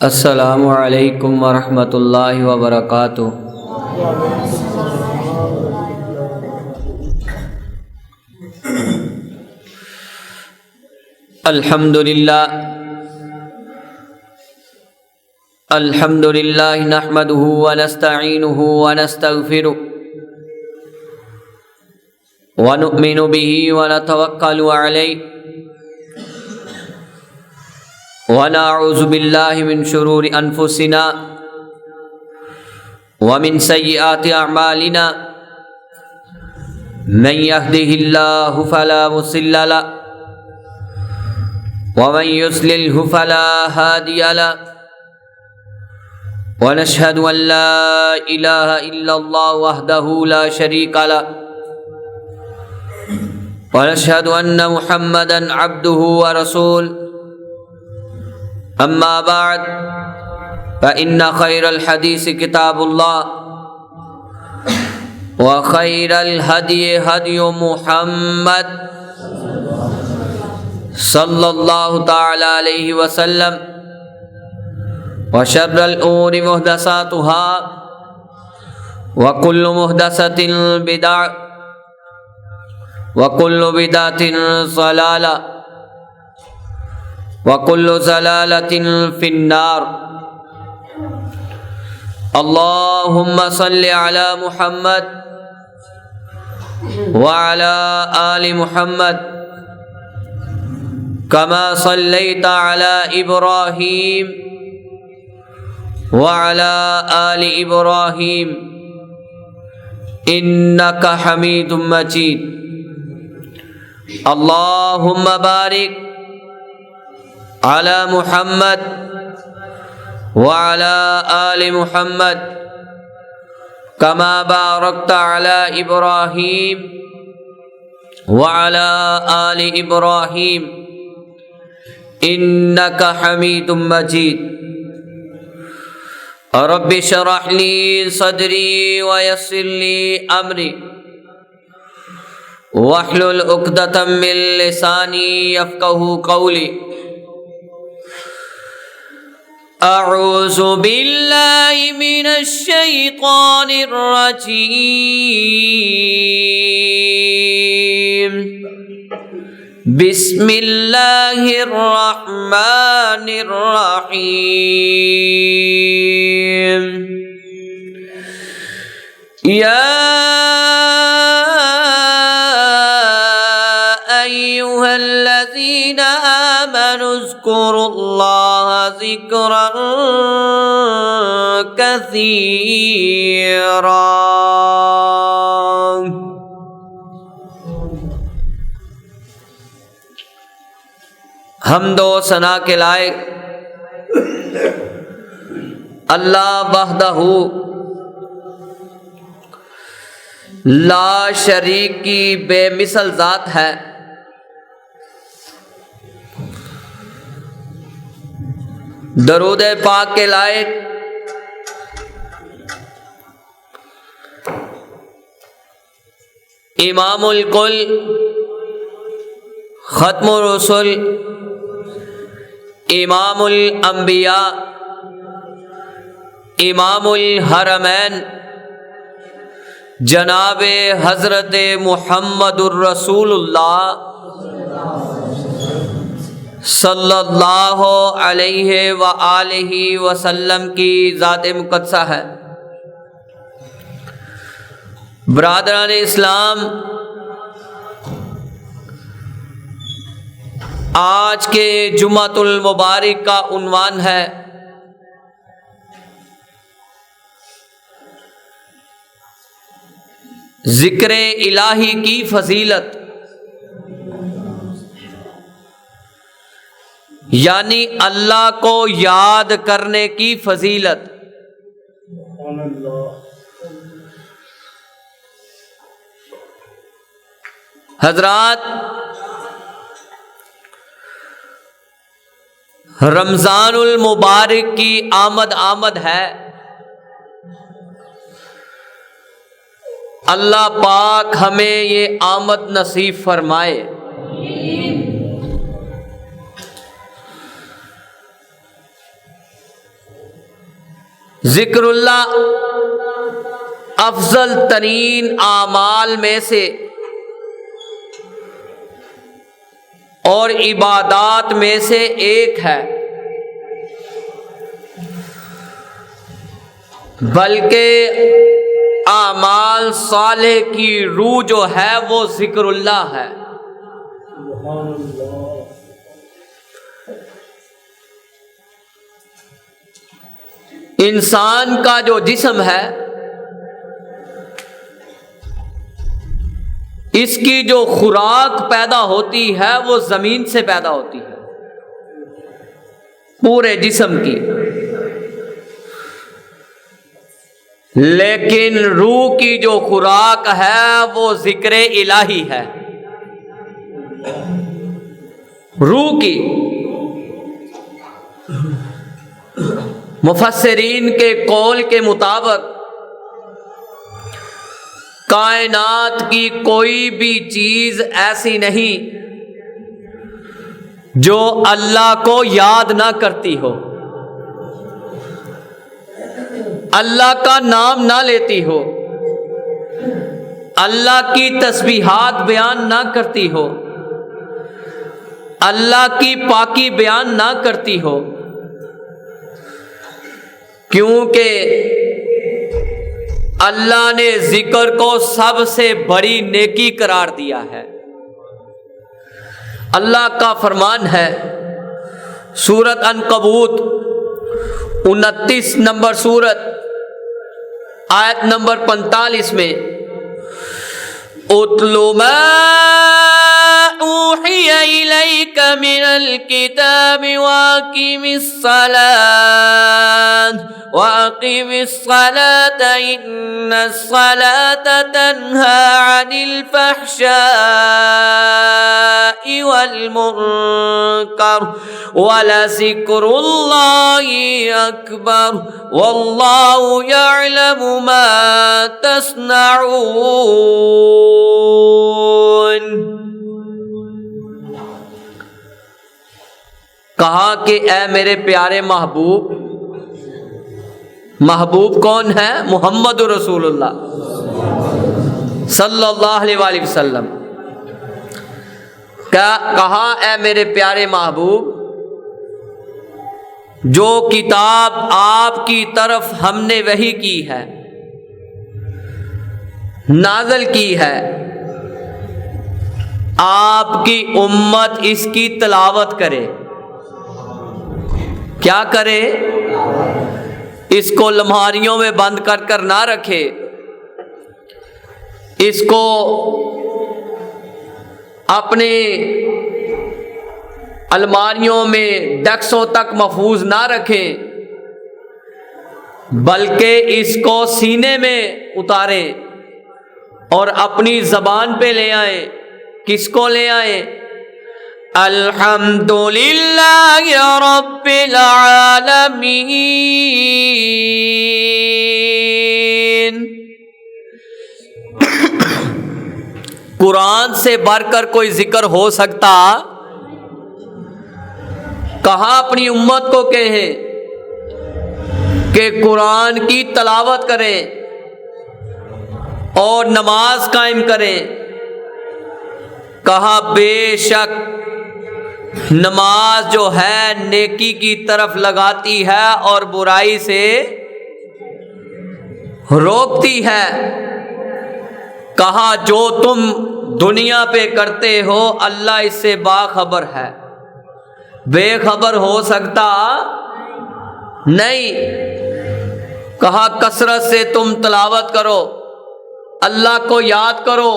السلام علیکم ورحمۃ اللہ وبرکاتہ۔ الحمد للہ نحمده ونستعینه ونستغفره ونؤمن به ونتوکل علیہ ونعوذ باللہ من شرور انفسنا ومن سیئات اعمالنا من يهده اللہ فلا مضل له ومن يضلل فلا هادی له ونشهد ان لا الہ الا اللہ وحدہ لا شریک له ونشهد ان محمدا عبدہ ورسولہ اما بعد فإن خير الحديث كتاب الله وخير الهدي هدي محمد صلى الله تعالى عليه وسلم وشر الأمور محدثاتها وكل محدثة بدعة وكل بدعة ضلالة وَكُلُّ ضَلَالَةٍ فِي النَّارِ۔ اللهم صل على محمد وعلى آل محمد كما صليت على إبراهيم وعلى آل إبراهيم إنك حميد مجيد۔ اللهم بارك على محمد وعلى آل محمد كما باركت على إبراهيم وعلى آل إبراهيم إنك حميد مجيد۔ رب اشرح لي صدري ويسر لي أمري واحلل عقدة من لساني يفقهوا قولي۔ اعوذ باللہ من الشیطان الرجیم، بسم اللہ الرحمن الرحیم۔ یا ایھا الذین آمنوا اذکروا اللہ ذکرا کثیرا۔ حمد و ثنا کے لائق اللہ وحدہ لا شریک کی بے مثل ذات ہے۔ درود پاک کے لائق امام الکل ختم الرسل امام الانبیاء امام الحرمین جناب حضرت محمد الرسول اللہ صلی اللہ علیہ وآلہ وسلم کی ذات مقدسہ ہے۔ برادران اسلام، آج کے جمعۃ المبارک کا عنوان ہے ذکر الہی کی فضیلت، یعنی اللہ کو یاد کرنے کی فضیلت۔ حضرات، رمضان المبارک کی آمد ہے۔ اللہ پاک ہمیں یہ آمد نصیب فرمائے۔ ذکر اللہ افضل ترین اعمال میں سے اور عبادات میں سے ایک ہے، بلکہ اعمال صالح کی روح جو ہے وہ ذکر اللہ ہے۔ انسان کا جو جسم ہے، اس کی جو خوراک پیدا ہوتی ہے وہ زمین سے پیدا ہوتی ہے، پورے جسم کی، لیکن روح کی جو خوراک ہے وہ ذکر الہی ہے۔ روح کی مفسرین کے قول کے مطابق کائنات کی کوئی بھی چیز ایسی نہیں جو اللہ کو یاد نہ کرتی ہو، اللہ کا نام نہ لیتی ہو، اللہ کی تسبیحات بیان نہ کرتی ہو، اللہ کی پاکی بیان نہ کرتی ہو، کیونکہ اللہ نے ذکر کو سب سے بڑی نیکی قرار دیا ہے۔ اللہ کا فرمان ہے سورۃ عنکبوت 29 نمبر سورت آیت نمبر 45 میں، اتل ما اوحی الیک من الکتاب واقم الصلاة ان الصلاة تنہى عن الفحشاء والمنکر ولذکر اللہ اکبر واللہ یعلم ما تصنعون۔ کہا کہ اے میرے پیارے محبوب، محبوب کون ہے؟ محمد رسول اللہ صلی اللہ علیہ وآلہ وسلم۔ کہا اے میرے پیارے محبوب، جو کتاب آپ کی طرف ہم نے وحی کی ہے، نازل کی ہے، آپ کی امت اس کی تلاوت کرے۔ کیا کرے؟ اس کو لمحاریوں میں بند کر کر نہ رکھے، اس کو اپنے الماریوں میں ڈیسکوں تک محفوظ نہ رکھیں، بلکہ اس کو سینے میں اتاریں اور اپنی زبان پہ لے آئیں۔ کس کو لے آئیں؟ الحمدللہ رب العالمین۔ قرآن سے بڑھ کر کوئی ذکر ہو سکتا؟ کہاں اپنی امت کو کہیں کہ قرآن کی تلاوت کریں اور نماز قائم کریں۔ کہا بے شک نماز جو ہے نیکی کی طرف لگاتی ہے اور برائی سے روکتی ہے۔ کہا جو تم دنیا پہ کرتے ہو اللہ اس سے باخبر ہے۔ بے خبر ہو سکتا نہیں۔ کہا کثرت سے تم تلاوت کرو، اللہ کو یاد کرو۔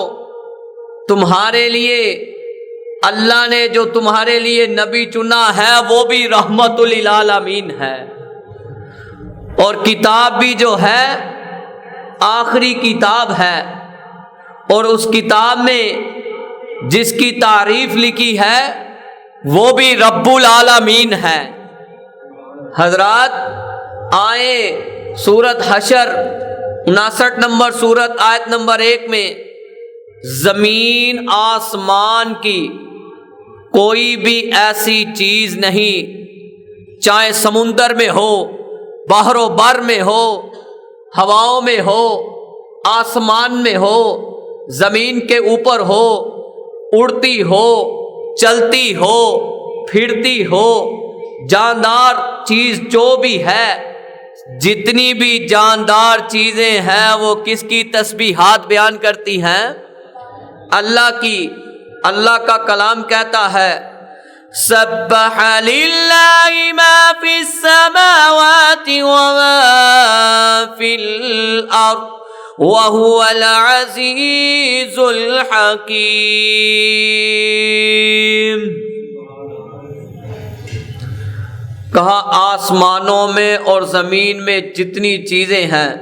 تمہارے لیے اللہ نے جو تمہارے لیے نبی چنا ہے وہ بھی رحمت للعالمین ہے، اور کتاب بھی جو ہے آخری کتاب ہے، اور اس کتاب میں جس کی تعریف لکھی ہے وہ بھی رب العالمین ہے۔ حضرات آئیں سورت حشر 59 نمبر سورت آیت نمبر 1 میں، زمین آسمان کی کوئی بھی ایسی چیز نہیں، چاہے سمندر میں ہو، بحر و بر میں ہو، ہواؤں میں ہو، آسمان میں ہو، زمین کے اوپر ہو، اڑتی ہو، چلتی ہو، پھرتی ہو، جاندار چیز جو بھی ہے، جتنی بھی جاندار چیزیں ہیں وہ کس کی تسبیحات بیان کرتی ہیں؟ اللہ کی۔ اللہ کا کلام کہتا ہے سبح للہ ما فی السماوات وما فی الارض وهو العزیز الحکیم۔ کہا آسمانوں میں اور زمین میں جتنی چیزیں ہیں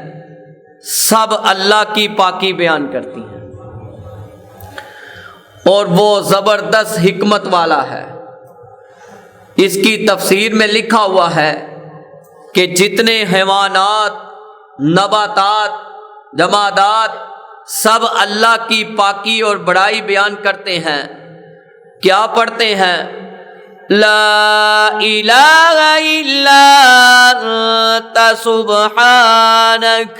سب اللہ کی پاکی بیان کرتی ہیں، اور وہ زبردست حکمت والا ہے۔ اس کی تفسیر میں لکھا ہوا ہے کہ جتنے حیوانات، نباتات، جمادات سب اللہ کی پاکی اور بڑائی بیان کرتے ہیں۔ کیا پڑھتے ہیں؟ لا الہ الا انت سبحانک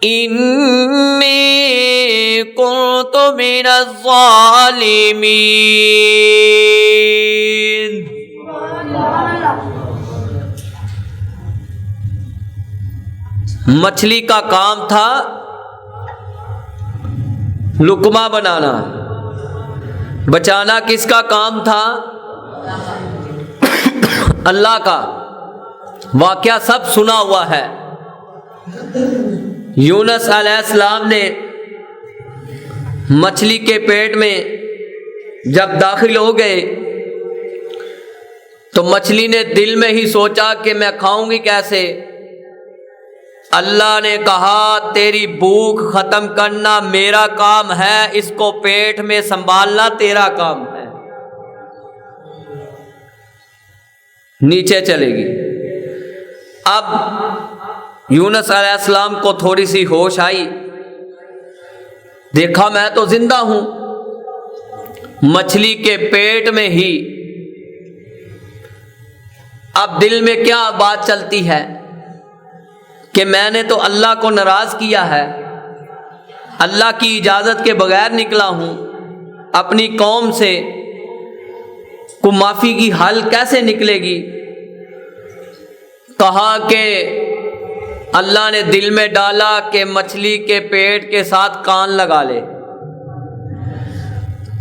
انی کنت من الظالمین۔ مچھلی کا کام تھا لقمہ بنانا، بچانا کس کا کام تھا؟ اللہ کا۔ واقعہ سب سنا ہوا ہے۔ یونس علیہ السلام نے مچھلی کے پیٹ میں جب داخل ہو گئے تو مچھلی نے دل میں ہی سوچا کہ میں کھاؤں گی کیسے؟ اللہ نے کہا تیری بھوک ختم کرنا میرا کام ہے، اس کو پیٹ میں سنبھالنا تیرا کام ہے۔ نیچے چلے گی۔ اب یونس علیہ السلام کو تھوڑی سی ہوش آئی، دیکھا میں تو زندہ ہوں مچھلی کے پیٹ میں ہی۔ اب دل میں کیا بات چلتی ہے کہ میں نے تو اللہ کو ناراض کیا ہے، اللہ کی اجازت کے بغیر نکلا ہوں، اپنی قوم سے کو معافی کی حل کیسے نکلے گی؟ کہا کہ اللہ نے دل میں ڈالا کہ مچھلی کے پیٹ کے ساتھ کان لگا لے۔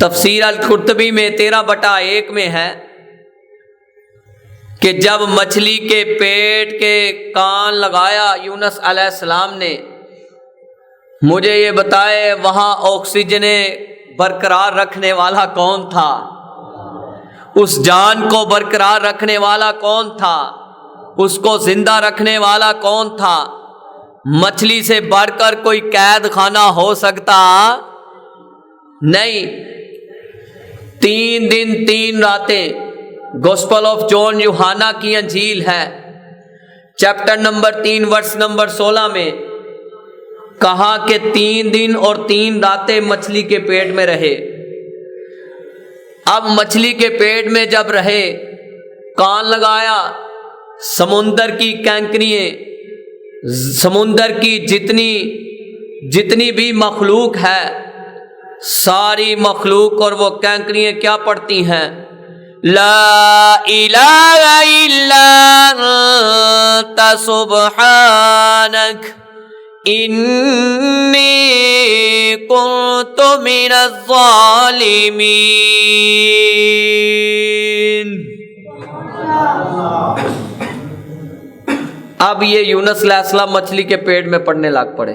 تفسیر القرطبی میں 13/1 میں ہے کہ جب مچھلی کے پیٹ کے کان لگایا یونس علیہ السلام نے، مجھے یہ بتائے وہاں آکسیجن برقرار رکھنے والا کون تھا؟ اس جان کو برقرار رکھنے والا کون تھا؟ اس کو زندہ رکھنے والا کون تھا؟ مچھلی سے بڑھ کر کوئی قید خانہ ہو سکتا نہیں۔ 3 دن 3 راتیں گوسپل آف جون یوحنا کی انجیل ہے، چیپٹر نمبر 3 ورس نمبر 16 میں کہا کہ 3 دن اور 3 راتیں مچھلی کے پیٹ میں رہے۔ اب مچھلی کے پیٹ میں جب رہے، کان لگایا، سمندر کی کینکریاں، سمندر کی جتنی بھی مخلوق ہے، ساری مخلوق اور وہ کینکریاں کیا پڑھتی ہیں؟ لا الہ الا انت سبحانک انی کنت من الظالمین۔ اب یہ یونس علیہ السلام مچھلی کے پیٹ میں پڑنے لگ پڑے۔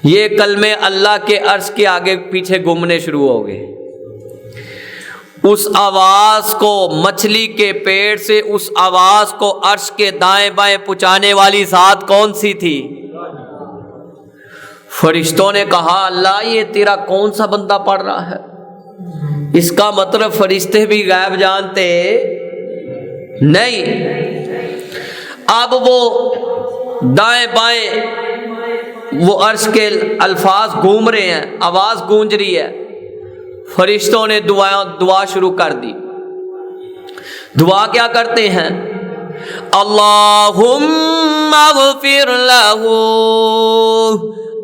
یہ کلمے اللہ کے عرش کے آگے پیچھے گھومنے شروع ہو گئے۔ اس آواز کو مچھلی کے پیٹ سے اس آواز کو عرش کے دائیں بائیں پہنچانے والی ذات کون سی تھی؟ فرشتوں نے کہا اللہ یہ تیرا کون سا بندہ پڑھ رہا ہے؟ اس کا مطلب فرشتے بھی غیب جانتے نہیں۔ اب وہ دائیں بائیں وہ عرش کے الفاظ گھوم رہے ہیں، آواز گونج رہی ہے۔ فرشتوں نے دعا شروع کر دی۔ دعا کیا کرتے ہیں؟ اللہم اغفر لہ،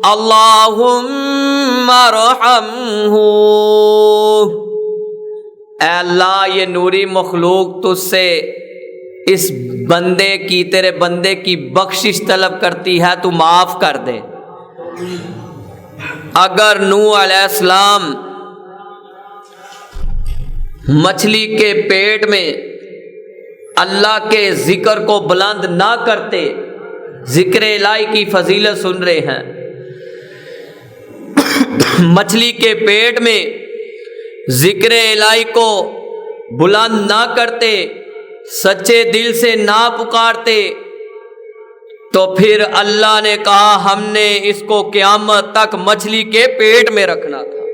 اللہم ارحمہ، اے اللہ یہ نوری مخلوق تجھ سے اس بندے کی، تیرے بندے کی بخشش طلب کرتی ہے، تو معاف کر دے۔ اگر نوح علیہ السلام مچھلی کے پیٹ میں اللہ کے ذکر کو بلند نہ کرتے، ذکر الہی کی فضیلت سن رہے ہیں، مچھلی کے پیٹ میں ذکر الہی کو بلند نہ کرتے، سچے دل سے نہ پکارتے، تو پھر اللہ نے کہا ہم نے اس کو قیامت تک مچھلی کے پیٹ میں رکھنا تھا،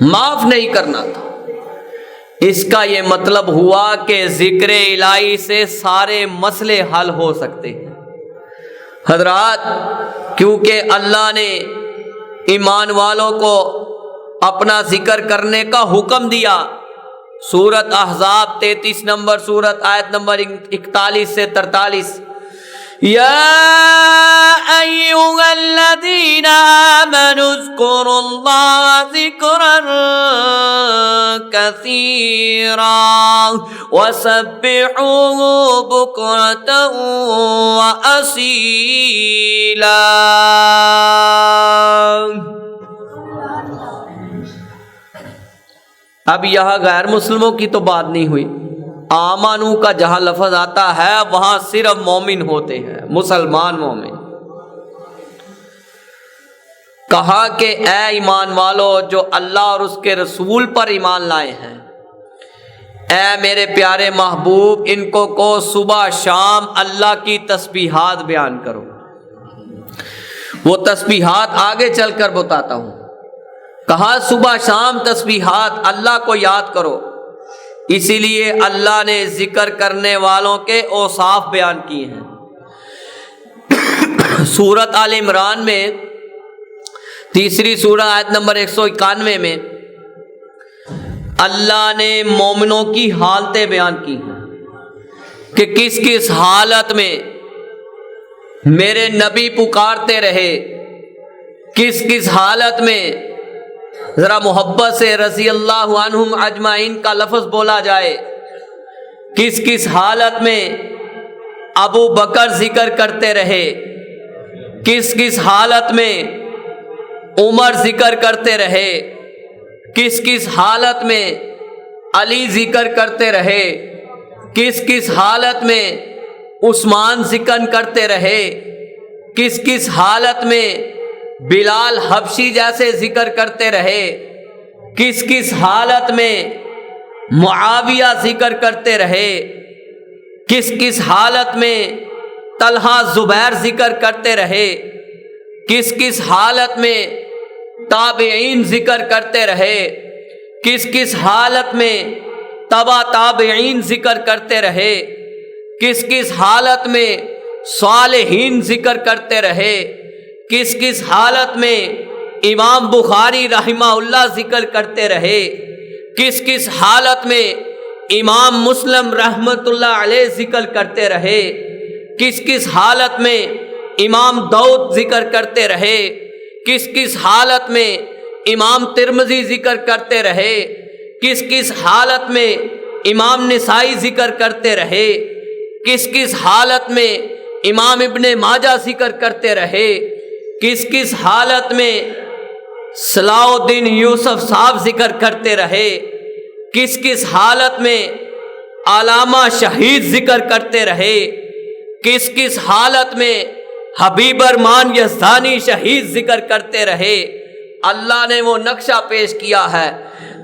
معاف نہیں کرنا تھا۔ اس کا یہ مطلب ہوا کہ ذکر الہی سے سارے مسئلے حل ہو سکتے ہیں۔ حضرات، کیونکہ اللہ نے ایمان والوں کو اپنا ذکر کرنے کا حکم دیا، سورت احزاب 33 نمبر سورت آیت نمبر 41 سے 43، یا ایھا الذین آمنوا اذکروا اللہ ذکرا کثیرا وسبحوہ بکرۃ وأصیلا۔ اب یہاں غیر مسلموں کی تو بات نہیں ہوئی، آمنو کا جہاں لفظ آتا ہے وہاں صرف مومن ہوتے ہیں، مسلمان مومن۔ کہا کہ اے ایمان والو جو اللہ اور اس کے رسول پر ایمان لائے ہیں، اے میرے پیارے محبوب ان کو صبح شام اللہ کی تسبیحات بیان کرو۔ وہ تسبیحات آگے چل کر بتاتا ہوں۔ کہا صبح شام تسبیحات، اللہ کو یاد کرو، اسی لیے اللہ نے ذکر کرنے والوں کے اوصاف بیان کیے ہیں۔ سورت آل عمران میں تیسری سورہ آیت نمبر 191 میں اللہ نے مومنوں کی حالتیں بیان کی ہیں کہ کس کس حالت میں میرے نبی پکارتے رہے، کس کس حالت میں، ذرا محبت سے رضی اللہ عنہم اجمعین کا لفظ بولا جائے، کس کس حالت میں ابو بکر ذکر کرتے رہے، کس کس حالت میں عمر ذکر کرتے رہے، کس کس حالت میں علی ذکر کرتے رہے، کس کس حالت میں عثمان ذکر کرتے رہے، کس کس حالت میں بلال حبشی جیسے ذکر کرتے رہے، کس کس حالت میں معاویہ ذکر کرتے رہے، کس کس حالت میں طلحہ زبیر ذکر کرتے رہے، کس کس حالت میں تابعین ذکر کرتے رہے، کس کس حالت میں تبع تابعین ذکر کرتے رہے، کس کس حالت میں صالحین ذکر کرتے رہے، کس کس حالت میں امام بخاری رحمہ اللہ ذکر کرتے رہے، کس کس حالت میں امام مسلم رحمۃ اللہ علیہ ذکر کرتے رہے، کس کس حالت میں امام داؤد ذکر کرتے رہے، کس کس حالت میں امام ترمذی ذکر کرتے رہے، کس کس حالت میں امام نسائی ذکر کرتے رہے، کس کس حالت میں امام ابن ماجہ ذکر کرتے رہے، کس کس حالت میں صلاح الدین یوسف صاحب ذکر کرتے رہے، کس کس حالت میں علامہ شہید ذکر کرتے رہے، کس کس حالت میں حبیب ارمان یزدانی شہید ذکر کرتے رہے۔ اللہ نے وہ نقشہ پیش کیا ہے،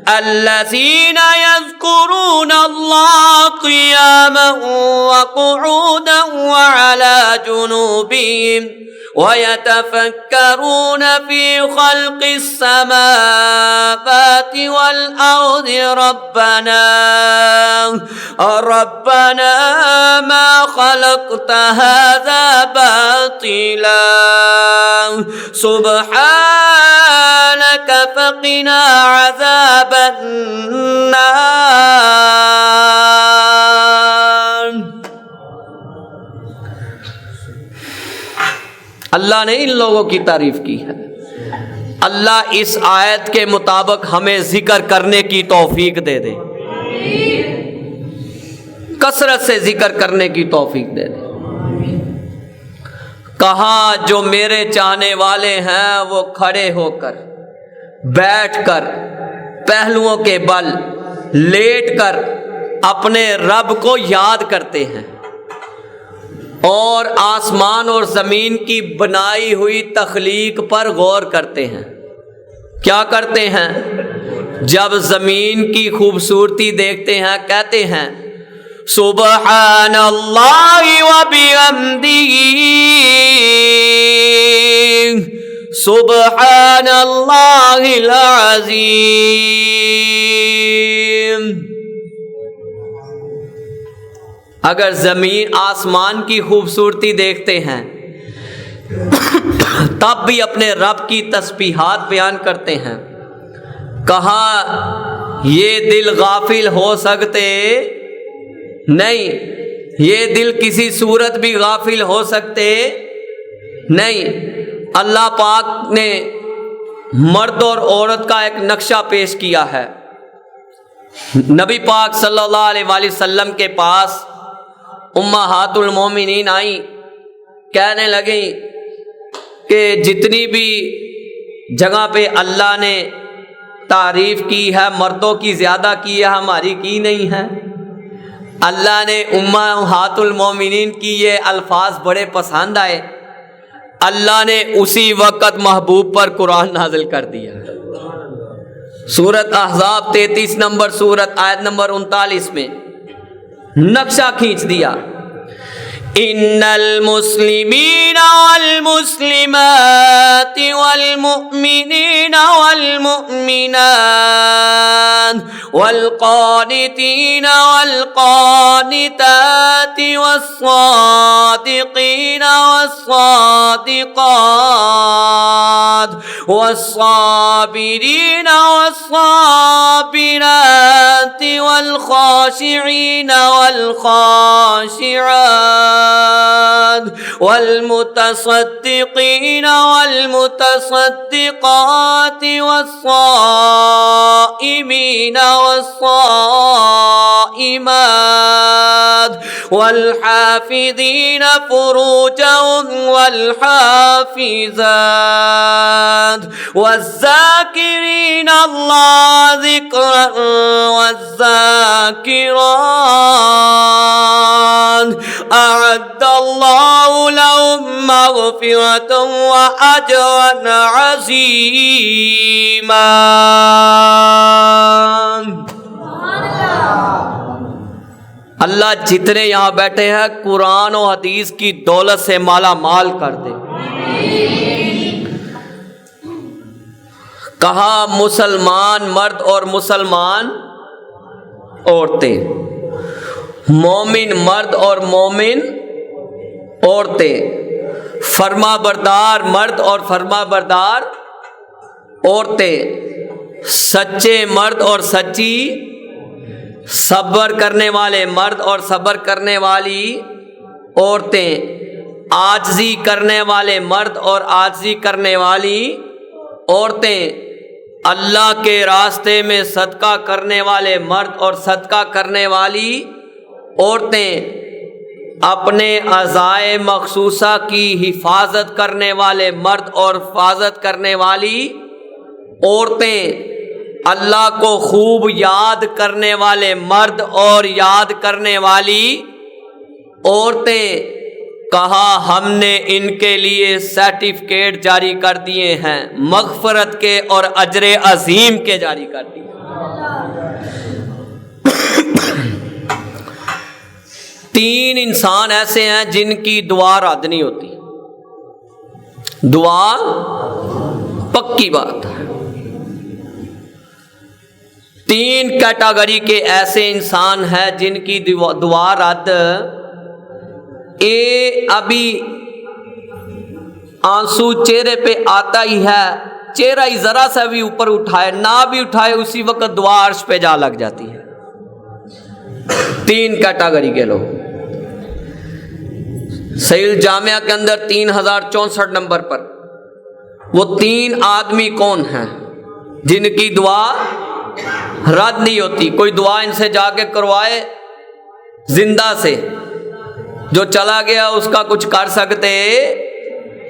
الذین یذکرون اللہ قیاما وقعودا وعلی جنوبہم وَيَتَفَكَّرُونَ فِي خَلْقِ السَّمَاوَاتِ وَالْأَرْضِ رَبَّنَا مَا خَلَقْتَ هَذَا بَاطِلًا سُبْحَانَكَ فَقِنَا عَذَابَ النَّارِ۔ اللہ نے ان لوگوں کی تعریف کی ہے۔ اللہ اس آیت کے مطابق ہمیں ذکر کرنے کی توفیق دے دے، کثرت سے ذکر کرنے کی توفیق دے دے۔ کہا جو میرے چاہنے والے ہیں وہ کھڑے ہو کر، بیٹھ کر، پہلوؤں کے بل، لیٹ کر اپنے رب کو یاد کرتے ہیں اور آسمان اور زمین کی بنائی ہوئی تخلیق پر غور کرتے ہیں۔ کیا کرتے ہیں؟ جب زمین کی خوبصورتی دیکھتے ہیں کہتے ہیں سبحان اللہ و بحمدہ، سبحان اللہ العظیم۔ اگر زمین آسمان کی خوبصورتی دیکھتے ہیں تب بھی اپنے رب کی تسبیحات بیان کرتے ہیں۔ کہا یہ دل غافل ہو سکتے نہیں، یہ دل کسی صورت بھی غافل ہو سکتے نہیں۔ اللہ پاک نے مرد اور عورت کا ایک نقشہ پیش کیا ہے۔ نبی پاک صلی اللہ علیہ وآلہ وسلم کے پاس امہات المومنین آئیں، کہنے لگیں کہ جتنی بھی جگہ پہ اللہ نے تعریف کی ہے مردوں کی زیادہ کی ہے، ہماری کی نہیں ہے۔ اللہ نے امہات المومنین کی یہ الفاظ بڑے پسند آئے، اللہ نے اسی وقت محبوب پر قرآن نازل کر دیا۔ سورۃ احزاب 33 نمبر سورت آیت نمبر 39 میں نقشہ کھینچ دیا۔ ان المسلمین والمسلمات والمؤمنین والمؤمنات والقانتین والقانتات والصادقین والصادقات والصابرین والصابرات والخاشعین والخاشعات والمتصدقین والمتصدقات والصائمین والصائمات والحافظین فروجهم والحافظات والذاکرین اللہ ذکرا والذاکرات اعد اللہ لهم مغفرۃ واجرا عظیما۔ اللہ جتنے یہاں بیٹھے ہیں قرآن و حدیث کی دولت سے مالا مال کر دے۔ کہا مسلمان مرد اور مسلمان عورتیں، مومن مرد اور مومن عورتیں، فرما بردار مرد اور فرما بردار عورتیں، سچے مرد اور سچی، صبر کرنے والے مرد اور صبر کرنے والی عورتیں، عاجزی کرنے والے مرد اور عاجزی کرنے والی عورتیں، اللہ کے راستے میں صدقہ کرنے والے مرد اور صدقہ کرنے والی عورتیں، اپنے اعضائے مخصوصہ کی حفاظت کرنے والے مرد اور حفاظت کرنے والی عورتیں، اللہ کو خوب یاد کرنے والے مرد اور یاد کرنے والی عورتیں۔ کہا ہم نے ان کے لیے سرٹیفکیٹ جاری کر دیے ہیں، مغفرت کے اور اجر عظیم کے جاری کر دیے۔ تین انسان ایسے ہیں جن کی دعا رد نہیں ہوتی، دعا پکی بات ہے۔ تین کیٹاگری کے ایسے انسان ہیں جن کی دعا رد ابھی آنسو چہرے پہ آتا ہی ہے، چہرہ ہی ذرا سا بھی اوپر اٹھائے نہ بھی اٹھائے اسی وقت دعا عرش پہ جا لگ جاتی ہے۔ تین کیٹاگری کے لوگ، صحیح الجامعہ کے اندر 3064 نمبر پر وہ 3 آدمی کون ہیں جن کی دعا رد نہیں ہوتی؟ کوئی دعا ان سے جا کے کروائے زندہ سے، جو چلا گیا اس کا کچھ کر سکتے؟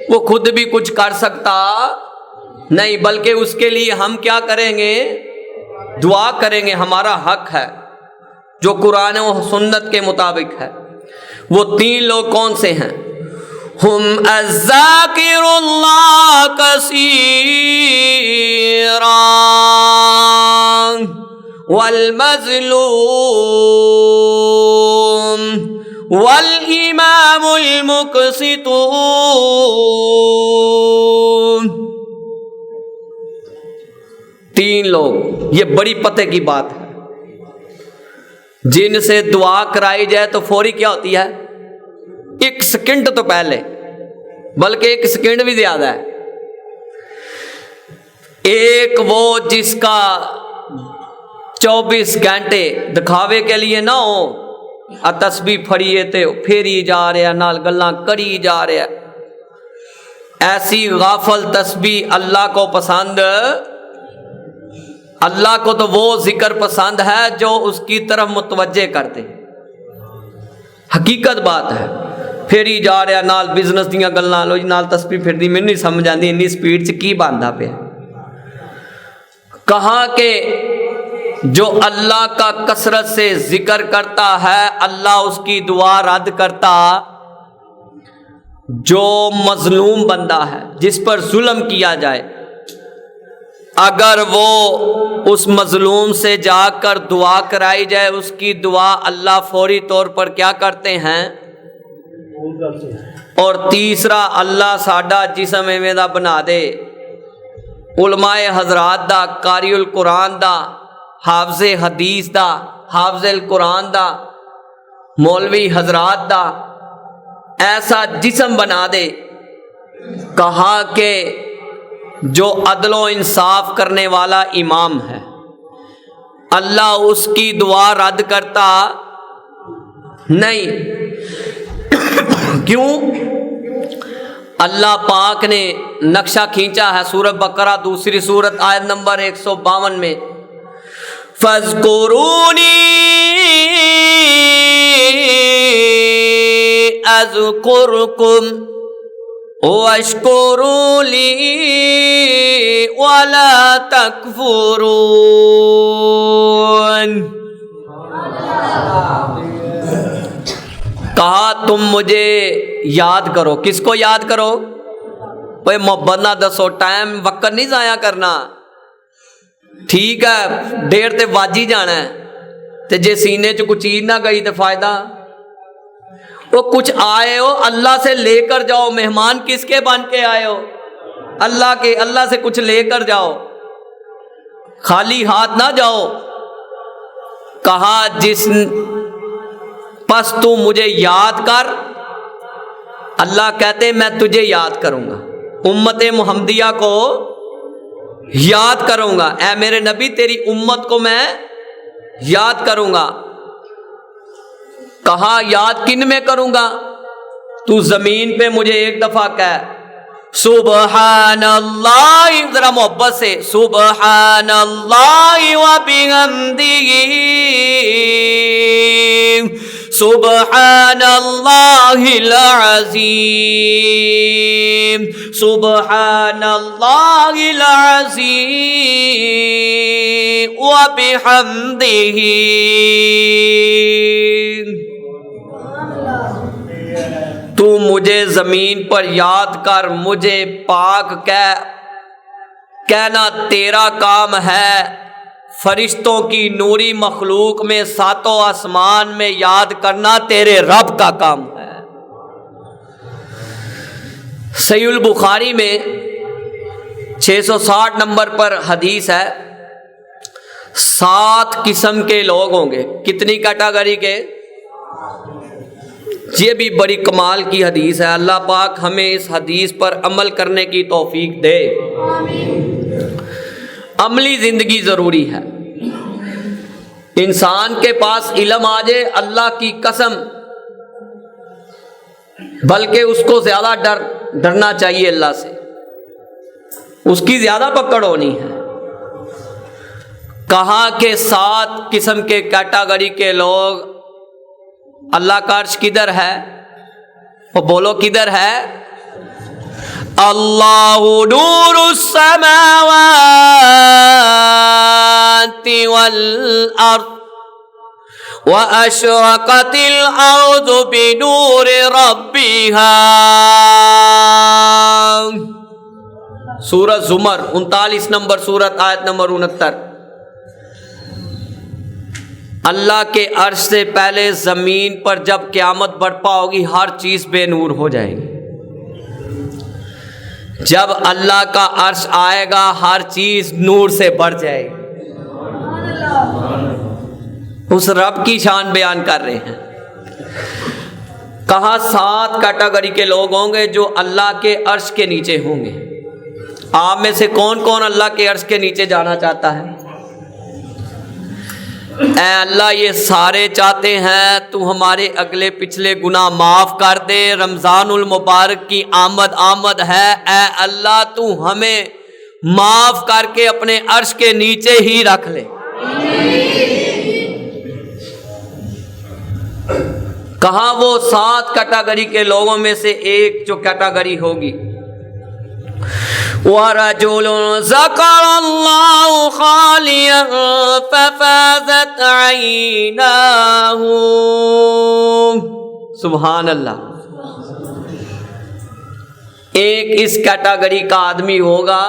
وہ خود بھی کچھ کر سکتا نہیں، بلکہ اس کے لیے ہم کیا کریں گے؟ دعا کریں گے، ہمارا حق ہے جو قرآن و سنت کے مطابق ہے۔ وہ 3 لوگ کون سے ہیں؟ ہم الذاکر اللہ کثیرا والمظلوم والامام المقسط۔ تین لوگ، یہ بڑی پتہ کی بات ہے، جن سے دعا کرائی جائے تو فوری کیا ہوتی ہے؟ 1 سیکنڈ تو پہلے، بلکہ 1 سیکنڈ بھی زیادہ ہے۔ ایک وہ جس کا 24 گھنٹے دکھاوے کے لیے نہ ہو، تسبیح پھڑیے تے پھیری جا رہا، نال گلاں کری جا رہا، ایسی غافل تسبیح اللہ کو پسند، اللہ کو تو وہ ذکر پسند ہے جو اس کی طرف متوجہ کرتے، حقیقت بات ہے۔ پھیری جا رہا، نال بزنس دیاں گلاں، لو جی نال تسبیح پھردی، مینوں نہیں سمجھ آندی انی سپیڈ چ کی باندا پیا۔ کہا کہ جو اللہ کا کثرت سے ذکر کرتا ہے اللہ اس کی دعا رد کرتا۔ جو مظلوم بندہ ہے، جس پر ظلم کیا جائے، اگر وہ اس مظلوم سے جا کر دعا کرائی جائے، اس کی دعا اللہ فوری طور پر کیا کرتے ہیں؟ اور تیسرا، اللہ ساڈا جسم ایویں دا بنا دے، علماء حضرات دا، قاری القرآن دا، حافظ حدیث دا، حافظ القرآن دا، مولوی حضرات دا، ایسا جسم بنا دے۔ کہا کہ جو عدل و انصاف کرنے والا امام ہے، اللہ اس کی دعا رد کرتا نہیں۔ کیوں؟ اللہ پاک نے نقشہ کھینچا ہے سورۃ بقرہ 2 سورت آیت نمبر 152 میں، فَاذْكُرُونِي أَذْكُرْكُمْ وَاشْكُرُوا لِي وَلَا تَكْفُرُونَ۔ کہا تم مجھے یاد کرو۔ کس کو یاد کرو؟ بھئی محبت نہ دسو، ٹائم وقت نہیں ضائع کرنا، ٹھیک ہے؟ دیر تے واجی جانا ہے، تے جے سینے چ کوئی چیز نہ گئی تے فائدہ؟ وہ کچھ آئے ہو اللہ سے لے کر جاؤ، مہمان کس کے بن کے آئے ہو؟ اللہ کے، اللہ سے کچھ لے کر جاؤ، خالی ہاتھ نہ جاؤ۔ کہا جس پس تو مجھے یاد کر، اللہ کہتے میں تجھے یاد کروں گا، امت محمدیہ کو یاد کروں گا، اے میرے نبی تیری امت کو میں یاد کروں گا۔ کہا یاد کن میں کروں گا؟ تو زمین پہ مجھے ایک دفعہ کہہ سبحان اللہ، ذرا محبت سے، سبحان اللہ وبحمدہ، سبحان اللہ العظیم، سبحان اللہ العظیم وبحمدہ۔ تو مجھے زمین پر یاد کر، مجھے پاک کہنا تیرا کام ہے، فرشتوں کی نوری مخلوق میں 7 آسمان میں یاد کرنا تیرے رب کا کام ہے۔ صحیح البخاری میں 660 نمبر پر حدیث ہے، 7 قسم کے لوگ ہوں گے۔ کتنی کیٹاگری کے؟ یہ بھی بڑی کمال کی حدیث ہے، اللہ پاک ہمیں اس حدیث پر عمل کرنے کی توفیق دے۔ عملی زندگی ضروری ہے۔ انسان کے پاس علم آ جائے، اللہ کی قسم بلکہ اس کو زیادہ ڈرنا چاہیے اللہ سے، اس کی زیادہ پکڑ ہونی ہے۔ کہا کہ 7 قسم کے کیٹاگری کے لوگ، اللہ کا عرش کدھر ہے؟ وہ بولو کدھر ہے؟ اللہ نور السماوات والارض واشرقت الارض بنور ربها۔ سورۃ زمر 39 نمبر سورت، آیت نمبر 69۔ اللہ کے عرش سے پہلے زمین پر جب قیامت برپا ہوگی ہر چیز بے نور ہو جائے گی۔ جب اللہ کا عرش آئے گا ہر چیز نور سے بھر جائے گی۔ اس رب کی شان بیان کر رہے ہیں۔ کہا 7 کیٹیگری کے لوگ ہوں گے جو اللہ کے عرش کے نیچے ہوں گے۔ آپ میں سے کون کون اللہ کے عرش کے نیچے جانا چاہتا ہے؟ اے اللہ یہ سارے چاہتے ہیں تو ہمارے اگلے پچھلے گناہ معاف کر دے، رمضان المبارک کی آمد ہے، اے اللہ تو ہمیں معاف کر کے اپنے عرش کے نیچے ہی رکھ لے۔ کہاں وہ 7 کیٹیگری کے لوگوں میں سے ایک جو کیٹیگری ہوگی، وَرَجُلٌ ذَكَرَ اللَّهُ خَالِيًا فَفَاضَتْ عَيْنَاهُ۔ سبحان اللہ۔ ایک اس کیٹیگری کا آدمی ہوگا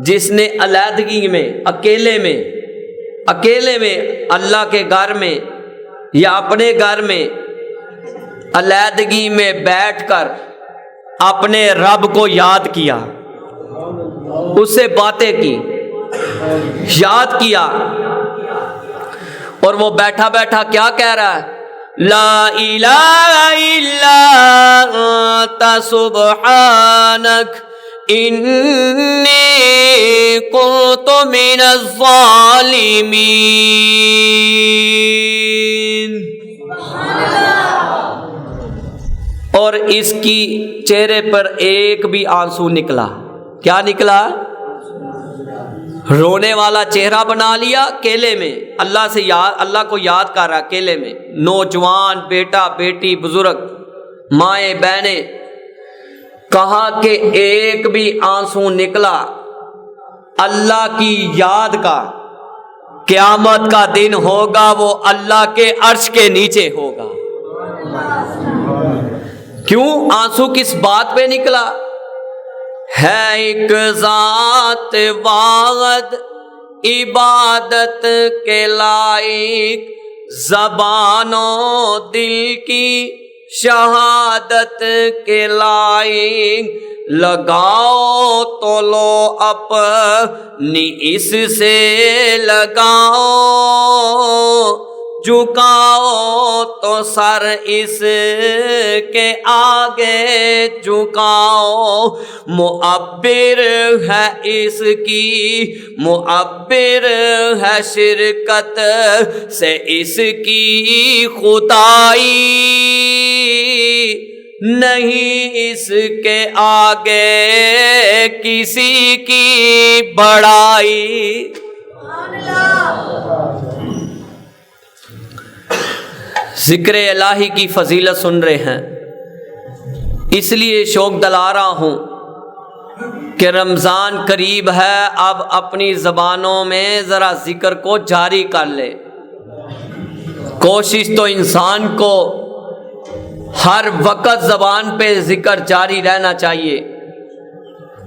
جس نے علیحدگی میں، اکیلے میں اللہ کے گھر میں یا اپنے گھر میں علیحدگی میں بیٹھ کر اپنے رب کو یاد کیا، اس سے باتیں کی، یاد کیا، اور وہ بیٹھا بیٹھا کیا کہہ رہا ہے؟ لا الہ الا انت سبحانک انی کنت من الظالمین۔ اور اس کی چہرے پر ایک بھی آنسو نکلا۔ کیا نکلا؟ رونے والا چہرہ بنا لیا اکیلے میں، اللہ کو یاد کر رہا اکیلے میں، نوجوان، بیٹا بیٹی، بزرگ، مائیں بہنیں۔ کہا کہ ایک بھی آنسو نکلا اللہ کی یاد کا۔ قیامت کا دن ہوگا وہ اللہ کے عرش کے نیچے ہوگا۔ کیوں آنسو کس بات پہ نکلا؟ ہے ایک ذات واحد عبادت کے لائق، زبان و دل کی شہادت کے لائق، لگاؤ تو لو اپنی اس سے لگاؤ، جھکاؤ تو سر اس کے آگے جھکاؤ، معبر ہے اس کی، معبر ہے شرکت سے اس کی خدائی، نہیں اس کے آگے کسی کی بڑائی۔ ذکر الہی کی فضیلت سن رہے ہیں، اس لیے شوق دلا رہا ہوں کہ رمضان قریب ہے، اب اپنی زبانوں میں ذرا ذکر کو جاری کر لے۔ کوشش تو انسان کو ہر وقت زبان پہ ذکر جاری رہنا چاہیے۔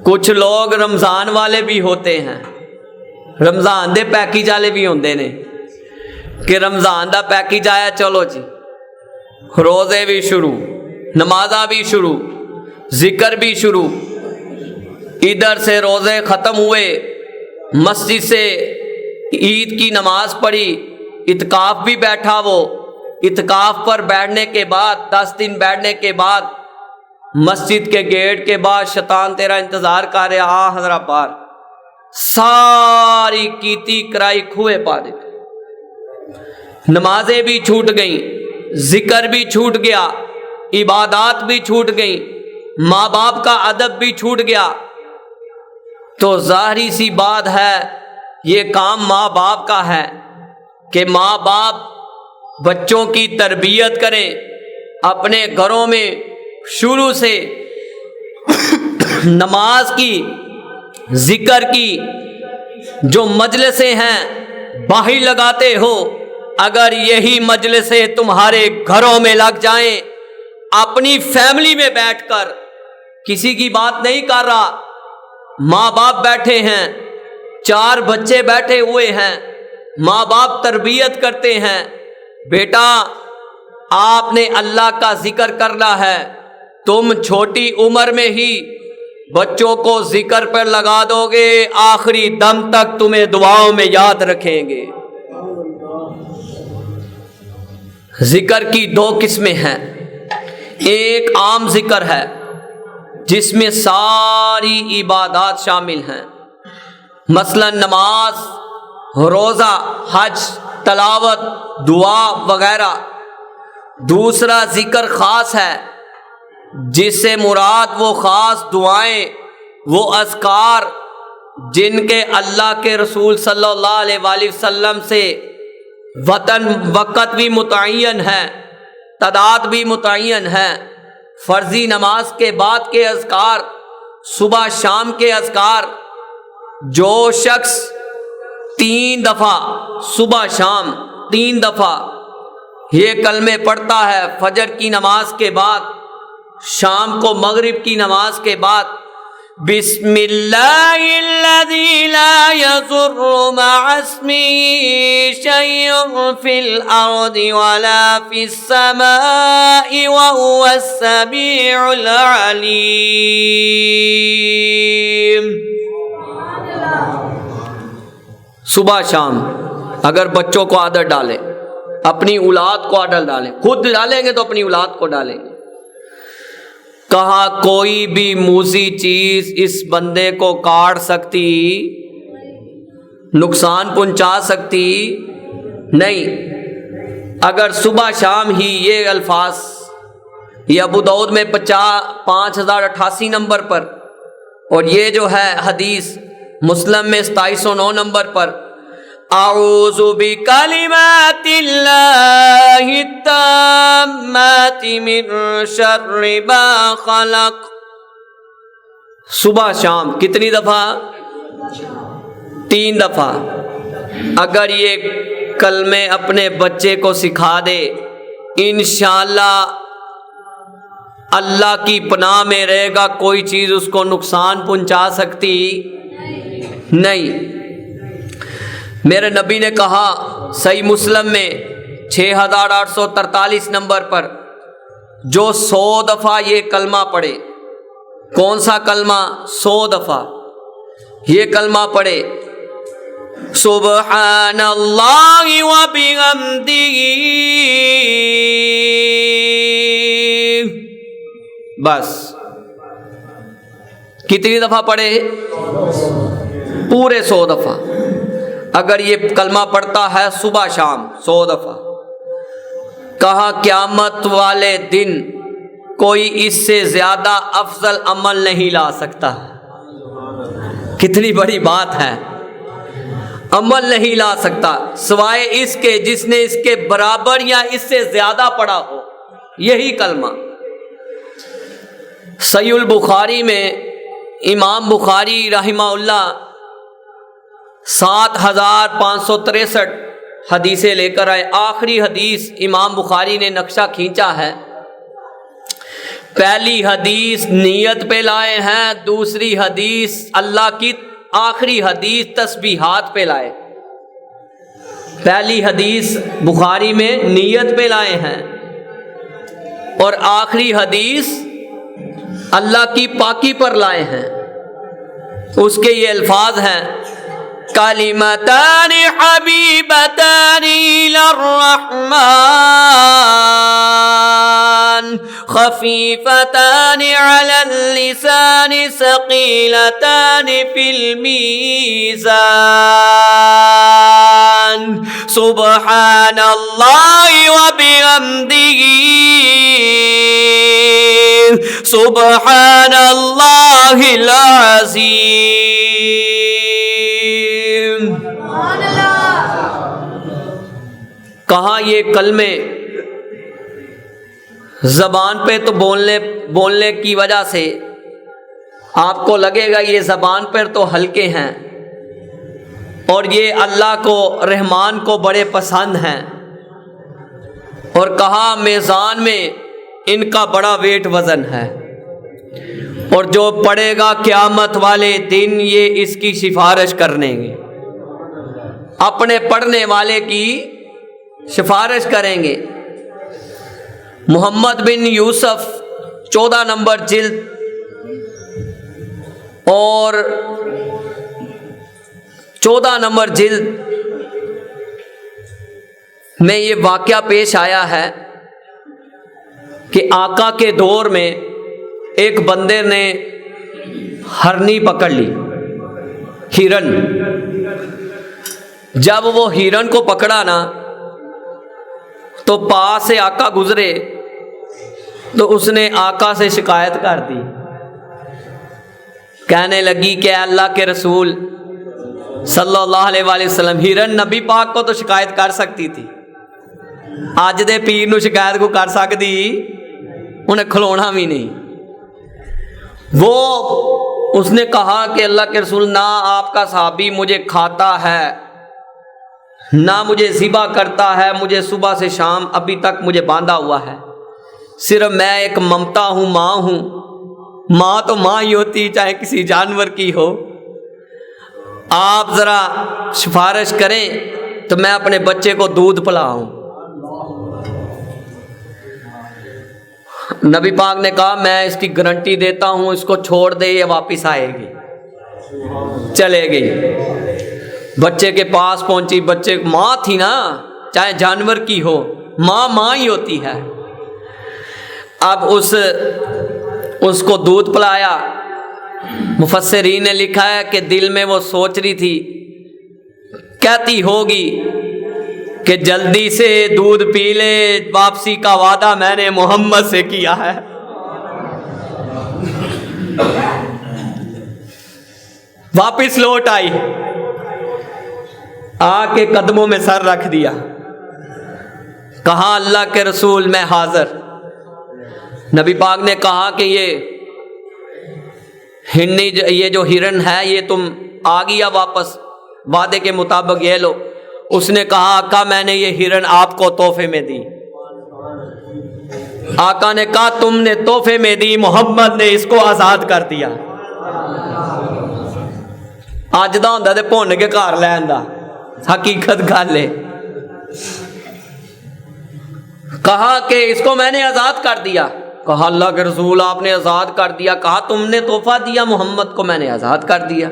کچھ لوگ رمضان والے بھی ہوتے ہیں، رمضان دے پیکیج والے بھی ہوندے نے کہ رمضان دا پیکیج آیا، چلو جی روزے بھی شروع، نمازاں بھی شروع، ذکر بھی شروع۔ ادھر سے روزے ختم ہوئے، مسجد سے عید کی نماز پڑھی، اعتکاف بھی بیٹھا، وہ اعتکاف پر بیٹھنے کے بعد 10 دن بیٹھنے کے بعد مسجد کے گیٹ کے بعد شیطان تیرا انتظار کر رہا، حضرت پار ساری کیتی کرائی کھوئے پا دیتے، نمازیں بھی چھوٹ گئیں، ذکر بھی چھوٹ گیا، عبادات بھی چھوٹ گئیں، ماں باپ کا ادب بھی چھوٹ گیا، تو ظاہری سی بات ہے یہ کام ماں باپ کا ہے کہ ماں باپ بچوں کی تربیت کریں، اپنے گھروں میں شروع سے نماز کی، ذکر کی جو مجلسیں ہیں باہر لگاتے ہو، اگر یہی مجلسیں تمہارے گھروں میں لگ جائیں، اپنی فیملی میں بیٹھ کر، کسی کی بات نہیں کر رہا، ماں باپ بیٹھے ہیں، 4 بچے بیٹھے ہوئے ہیں، ماں باپ تربیت کرتے ہیں، بیٹا آپ نے اللہ کا ذکر کرنا ہے، تم چھوٹی عمر میں ہی بچوں کو ذکر پر لگا دو گے، آخری دم تک تمہیں دعاؤں میں یاد رکھیں گے۔ ذکر کی 2 قسمیں ہیں، ایک عام ذکر ہے جس میں ساری عبادات شامل ہیں، مثلا نماز، روزہ، حج، تلاوت، دعا وغیرہ۔ دوسرا ذکر خاص ہے جس سے مراد وہ خاص دعائیں، وہ اذکار جن کے اللہ کے رسول صلی اللہ علیہ وآلہ وسلم سے وقت بھی متعین ہے، تعداد بھی متعین ہے۔ فرضی نماز کے بعد کے اذکار، صبح شام کے اذکار، جو شخص 3 دفعہ صبح شام 3 دفعہ یہ کلمے پڑھتا ہے، فجر کی نماز کے بعد، شام کو مغرب کی نماز کے بعد، بسم اللہ الذی لا یضر مع اسمہ شیء فی الارض ولا فی السماء وهو السمیع العلیم۔ صبح شام اگر بچوں کو عادت ڈالیں، اپنی اولاد کو عادت ڈالیں، خود ڈالیں گے تو اپنی اولاد کو ڈالیں گے۔ کہا کوئی بھی موذی چیز اس بندے کو کاٹ سکتی، نقصان پہنچا سکتی نہیں، اگر صبح شام ہی یہ الفاظ، یہ ابو داؤد میں 5088 نمبر پر، اور یہ جو ہے حدیث مسلم میں 2709 نمبر پر، اعوذ بکلمات اللہ التامات من شر ما خلق، صبح شام کتنی دفعہ؟ 3 دفعہ۔ اگر یہ کلمے اپنے بچے کو سکھا دے، انشاءاللہ اللہ کی پناہ میں رہے گا، کوئی چیز اس کو نقصان پہنچا سکتی نہیں۔ میرے نبی نے کہا صحیح مسلم میں 6843 نمبر پر، جو 100 دفعہ یہ کلمہ پڑھے، کون سا کلمہ؟ 100 دفعہ یہ کلمہ پڑھے، سبحان اللہ وبحمدہ، بس کتنی دفعہ پڑھے؟ پورے 100 دفعہ۔ اگر یہ کلمہ پڑھتا ہے صبح شام 100 دفعہ، کہا قیامت والے دن کوئی اس سے زیادہ افضل عمل نہیں لا سکتا۔ کتنی بڑی بات ہے، عمل نہیں لا سکتا سوائے اس کے جس نے اس کے برابر یا اس سے زیادہ پڑھا ہو، یہی کلمہ۔ صحیح البخاری میں امام بخاری رحمہ اللہ 7563 حدیثیں لے کر آئے۔ آخری حدیث امام بخاری نے نقشہ کھینچا ہے، پہلی حدیث نیت پہ لائے ہیں، دوسری حدیث اللہ کی آخری حدیث تسبیحات پہ لائے۔ پہلی حدیث بخاری میں نیت پہ لائے ہیں، اور آخری حدیث اللہ کی پاکی پر لائے ہیں۔ اس کے یہ الفاظ ہیں، کلمتان حبیبتان الی الرحمن خفیفتان علی اللسان ثقیلتان فی المیزان سبحان اللہ وبحمدہ سبحان اللہ العظیم۔ کہا یہ کلمے زبان پہ تو بولنے کی وجہ سے آپ کو لگے گا یہ زبان پر تو ہلکے ہیں، اور یہ اللہ کو رحمان کو بڑے پسند ہیں، اور کہا میزان میں ان کا بڑا ویٹ وزن ہے، اور جو پڑھے گا قیامت والے دن یہ اس کی سفارش کریں گے، اپنے پڑھنے والے کی سفارش کریں گے۔ محمد بن یوسف 14 نمبر جلد اور 14 نمبر جلد میں یہ واقعہ پیش آیا ہے کہ آقا کے دور میں ایک بندے نے ہرنی پکڑ لی، ہرن۔ جب وہ ہرن کو پکڑا نا تو پاس سے آقا گزرے تو اس نے آقا سے شکایت کر دی، کہنے لگی کہ اللہ کے رسول صلی اللہ علیہ وآلہ وسلم، ہرن نبی پاک کو تو شکایت کر سکتی تھی، اج دے پیر نو شکایت کو کر سکتی؟ انہیں کھلونا بھی نہیں۔ وہ اس نے کہا کہ اللہ کے رسول نہ آپ کا صحابی مجھے کھاتا ہے نہ مجھے ذبح کرتا ہے، مجھے صبح سے شام ابھی تک مجھے باندھا ہوا ہے، صرف میں ایک ممتا ہوں، ماں ہوں، ماں تو ماں ہی ہوتی چاہے کسی جانور کی ہو، آپ ذرا سفارش کریں تو میں اپنے بچے کو دودھ پلاؤں۔ نبی پاک نے کہا میں اس کی گارنٹی دیتا ہوں، اس کو چھوڑ دے یہ واپس آئے گی۔ چلے گئی، بچے کے پاس پہنچی، بچے ماں تھی نا، چاہے جانور کی ہو، ماں ماں ہی ہوتی ہے۔ اب اس کو دودھ پلایا۔ مفسرین نے لکھا ہے کہ دل میں وہ سوچ رہی تھی، کہتی ہوگی کہ جلدی سے دودھ پی لے، واپسی کا وعدہ میں نے محمد سے کیا ہے۔ واپس لوٹ آئی، آ کے قدموں میں سر رکھ دیا، کہا اللہ کے رسول میں حاضر۔ نبی پاک نے کہا کہ یہ جو ہرن ہے یہ تم آ گیا واپس، وعدے کے مطابق یہ لو۔ اس نے کہا آقا میں نے یہ ہرن آپ کو تحفے میں دی۔ آقا نے کہا تم نے تحفے میں دی، محمد نے اس کو آزاد کر دیا۔ اج دا ہوندا تے بھن کے گھر لے آندا، حقیقت گل ہے۔ کہا کہ اس کو میں نے آزاد کر دیا۔ کہا اللہ کے رسول آپ نے آزاد کر دیا؟ کہا تم نے تحفہ دیا محمد کو، میں نے آزاد کر دیا،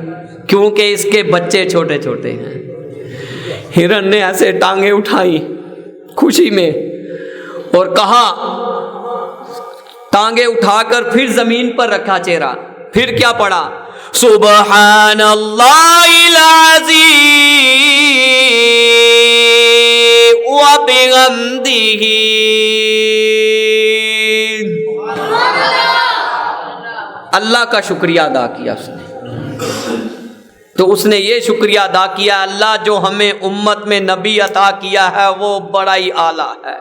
کیونکہ اس کے بچے چھوٹے چھوٹے ہیں۔ ہرن نے ایسے ٹانگیں اٹھائی خوشی میں اور کہا، ٹانگیں اٹھا کر پھر زمین پر رکھا چہرہ، پھر کیا پڑھا؟ سبحان اللہ العظیم وبحمدہ۔ اللہ کا شکریہ ادا کیا اس نے۔ تو اس نے یہ شکریہ ادا کیا، اللہ جو ہمیں امت میں نبی عطا کیا ہے وہ بڑا ہی اعلیٰ ہے،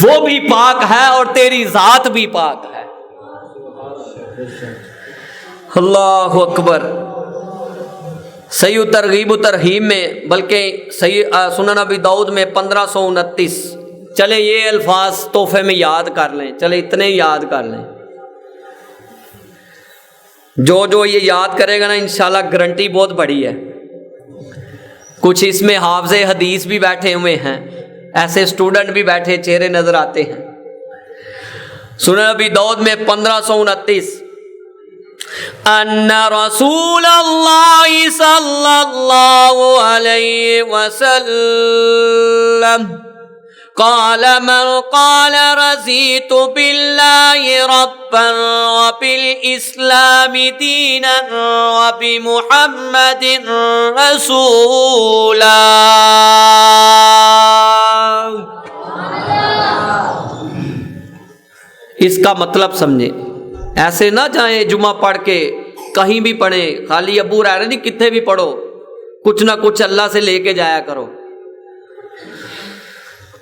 وہ بھی پاک ہے اور تیری ذات بھی پاک ہے۔ اللہ اکبر۔ صحیح ترغیب و ترہیب میں، بلکہ صحیح سنن ابی داؤد میں 1529۔ چلے یہ الفاظ تحفے میں یاد کر لیں، چلے اتنے یاد کر لیں، جو یہ یاد کرے گا نا انشاءاللہ گارنٹی بہت بڑی ہے۔ کچھ اس میں حافظ حدیث بھی بیٹھے ہوئے ہیں، ایسے اسٹوڈنٹ بھی بیٹھے چہرے نظر آتے ہیں۔ سنن ابی داؤد میں 1529، ان رسول اللہ صلی اللہ علیہ وسلم قال من قال رضيت بالله ربا وبالإسلام دينا وبمحمد رسولا۔ اس کا مطلب سمجھیں. ایسے نہ جائیں جمعہ پڑھ کے کہیں بھی پڑھیں, خالی ابو رہ رہے نہیں, کتنے بھی پڑھو, کچھ نہ کچھ اللہ سے لے کے جایا کرو.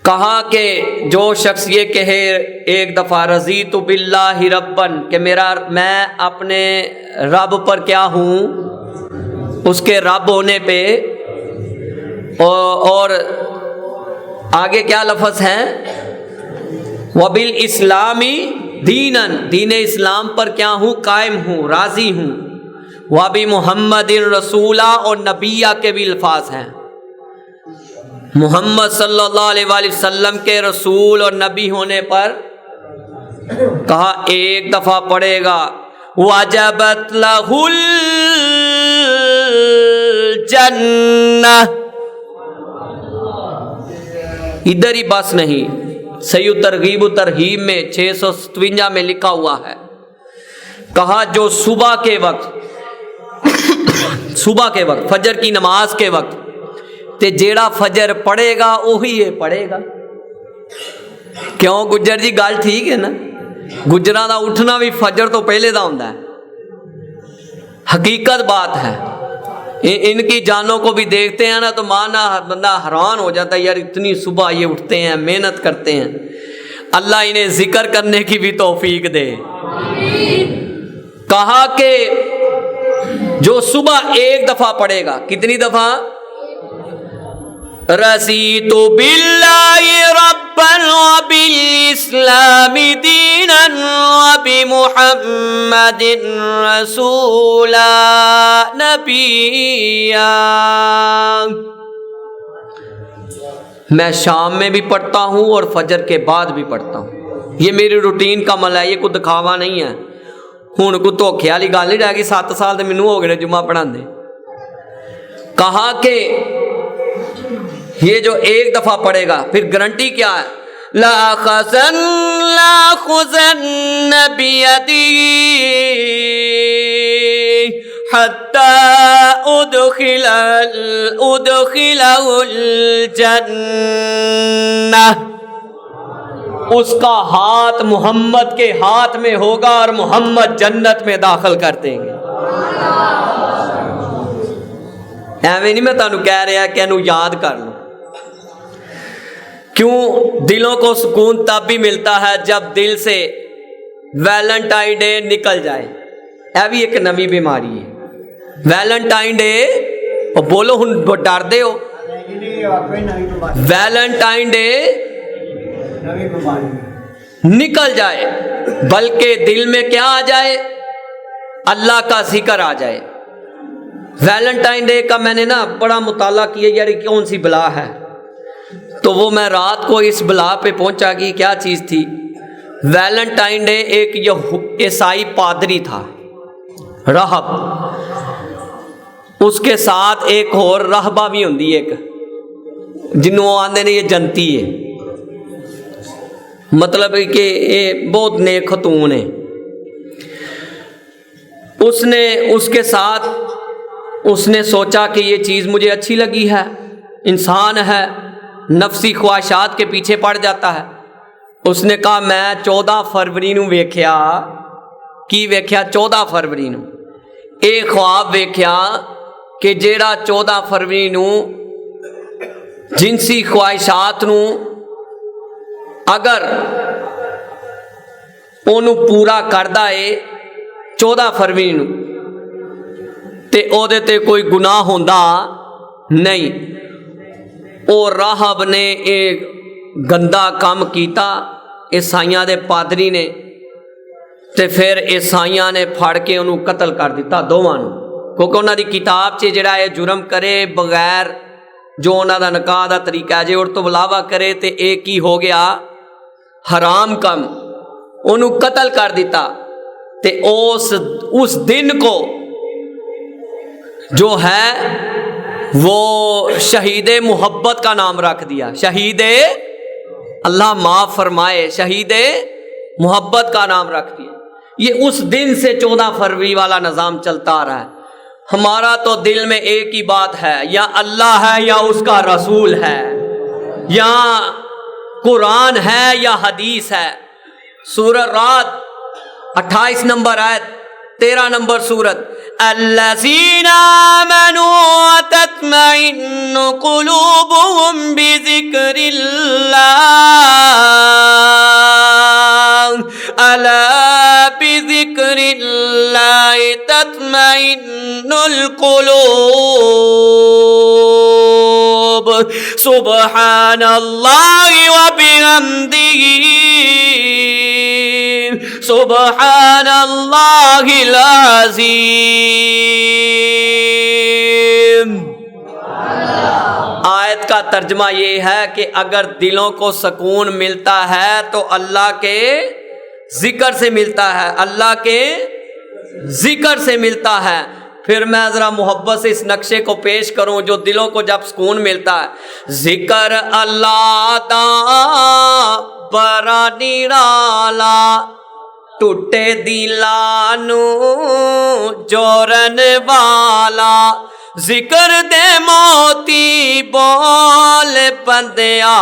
کہا کہ جو شخص یہ کہے ایک دفعہ رضیت باللہ ربن, کہ میں اپنے رب پر کیا ہوں, اس کے رب ہونے پہ, اور آگے کیا لفظ ہے, وبالاسلامی دینن, دین اسلام پر کیا ہوں, قائم ہوں, راضی ہوں. وبمحمد رسولہ, اور نبیہ کے بھی الفاظ ہیں. محمد صلی اللہ علیہ وآلہ وسلم کے رسول اور نبی ہونے پر کہا ایک دفعہ پڑھے گا وجبت لہ الجنہ. ادھر ہی بس نہیں, صحیح ترغیب و ترہیب میں 657 میں لکھا ہوا ہے. کہا جو صبح کے وقت فجر کی نماز کے وقت تے جیڑا فجر پڑھے گا وہی یہ پڑھے گا. کیوں گجر جی, گل ٹھیک ہے نا, گجراں دا اٹھنا بھی فجر تو پہلے دا ہوندا ہے, حقیقت بات ہے. ان کی جانوں کو بھی دیکھتے ہیں نا تو مانا بندہ حیران ہو جاتا ہے, یار اتنی صبح یہ اٹھتے ہیں, محنت کرتے ہیں. اللہ انہیں ذکر کرنے کی بھی توفیق دے. کہا کہ جو صبح ایک دفعہ پڑھے گا, کتنی دفعہ, رضیت باللہ ربا وبالاسلام دینا وبمحمد رسولا نبیا. میں شام میں بھی پڑھتا ہوں اور فجر کے بعد بھی پڑھتا ہوں. یہ میری روٹین کا عمل ہے, یہ کوئی دکھاوا نہیں ہے. ہوں کوئی دھوکھے والی گل نہیں رہ گئی, 7 سال تو مینوں ہو گئے جمعہ پڑھا دے. کہا کہ یہ جو ایک دفعہ پڑھے گا, پھر گارنٹی کیا ہے, لَأَخَذَنَّ بِيَدِي حَتَّى أُدْخِلَهُ الْجَنَّةَ. اس کا ہاتھ محمد کے ہاتھ میں ہوگا اور محمد جنت میں داخل کر دیں گے. ایویں نہیں میں تانوں کہہ رہا کہ انہوں یاد کر لو. کیوں دلوں کو سکون تب بھی ملتا ہے جب دل سے ویلنٹائن ڈے نکل جائے. یہ بھی ایک نئی بیماری ہے ویلنٹائن ڈے. اور بولو ہن ڈر دے ہو, ویلنٹائن ڈے نکل جائے, بلکہ دل میں کیا آ جائے, اللہ کا ذکر آ جائے. ویلنٹائن ڈے کا میں نے نا بڑا مطالعہ کیا, یار کون سی بلا ہے, تو وہ میں رات کو اس بلا پہ پہنچا کہ کیا چیز تھی. ویلنٹائن ڈے ایک عیسائی پادری تھا, راہب, اس کے ساتھ ایک اور راہبہ بھی ہوندی, ایک جنہوں آندے نے یہ جنتی ہے, مطلب کہ یہ بہت نیک خاتون ہے. اس کے ساتھ اس نے سوچا کہ یہ چیز مجھے اچھی لگی ہے, انسان ہے نفسی خواہشات کے پیچھے پڑ جاتا ہے. اس نے کہا میں 14 فروری نو ویکھیا, کی ویکھیا 14 فروری نو ایک خواب ویکھیا کہ جیڑا 14 فروری نو جنسی خواہشات نو اگر اونوں پورا کردا ہے 14 فروری نو تے او دے تے کوئی گناہ ہوندا نہیں. او راہب نے ایک گندا کام کیتا عیسائیاں دے پادری نے, تے پھر عیسائیاں نے پھڑ کے انہوں قتل کر دیتا دوواں نوں, کیونکہ انہاں دی کتاب 'چ جڑا ہے جرم کرے بغیر جو انہاں دا نکاح دا طریقہ ہے, جے اور تو علاوہ کرے تے ایک ہی ہو گیا حرام کم, انہوں قتل کر دیتا. تے اس دن کو جو ہے وہ شہید محبت کا نام رکھ دیا. شہید, اللہ معاف فرمائے, شہید محبت کا نام رکھ دیا. یہ اس دن سے 14 فروری والا نظام چلتا آ رہا ہے. ہمارا تو دل میں ایک ہی بات ہے, یا اللہ ہے یا اس کا رسول ہے, یا قرآن ہے یا حدیث ہے. سورہ رعد 28 نمبر آیت 13 نمبر سورت الذین آمنوا وتطمئن قلوبهم بذکر اللہ الا بذکر اللہ تطمئن القلوب سبحان اللہ وبحمدہ سبحان اللہ العظیم۔ آیت کا ترجمہ یہ ہے کہ اگر دلوں کو سکون ملتا ہے تو اللہ کے ذکر سے ملتا ہے، اللہ کے ذکر سے ملتا ہے۔ پھر میں ذرا محبت سے اس نقشے کو پیش کروں جو دلوں کو جب سکون ملتا ہے۔ ذکر اللہ دا بڑا نرالا ٹوٹے دلانو جوڑن والا ذکر دے موتی بول بندیا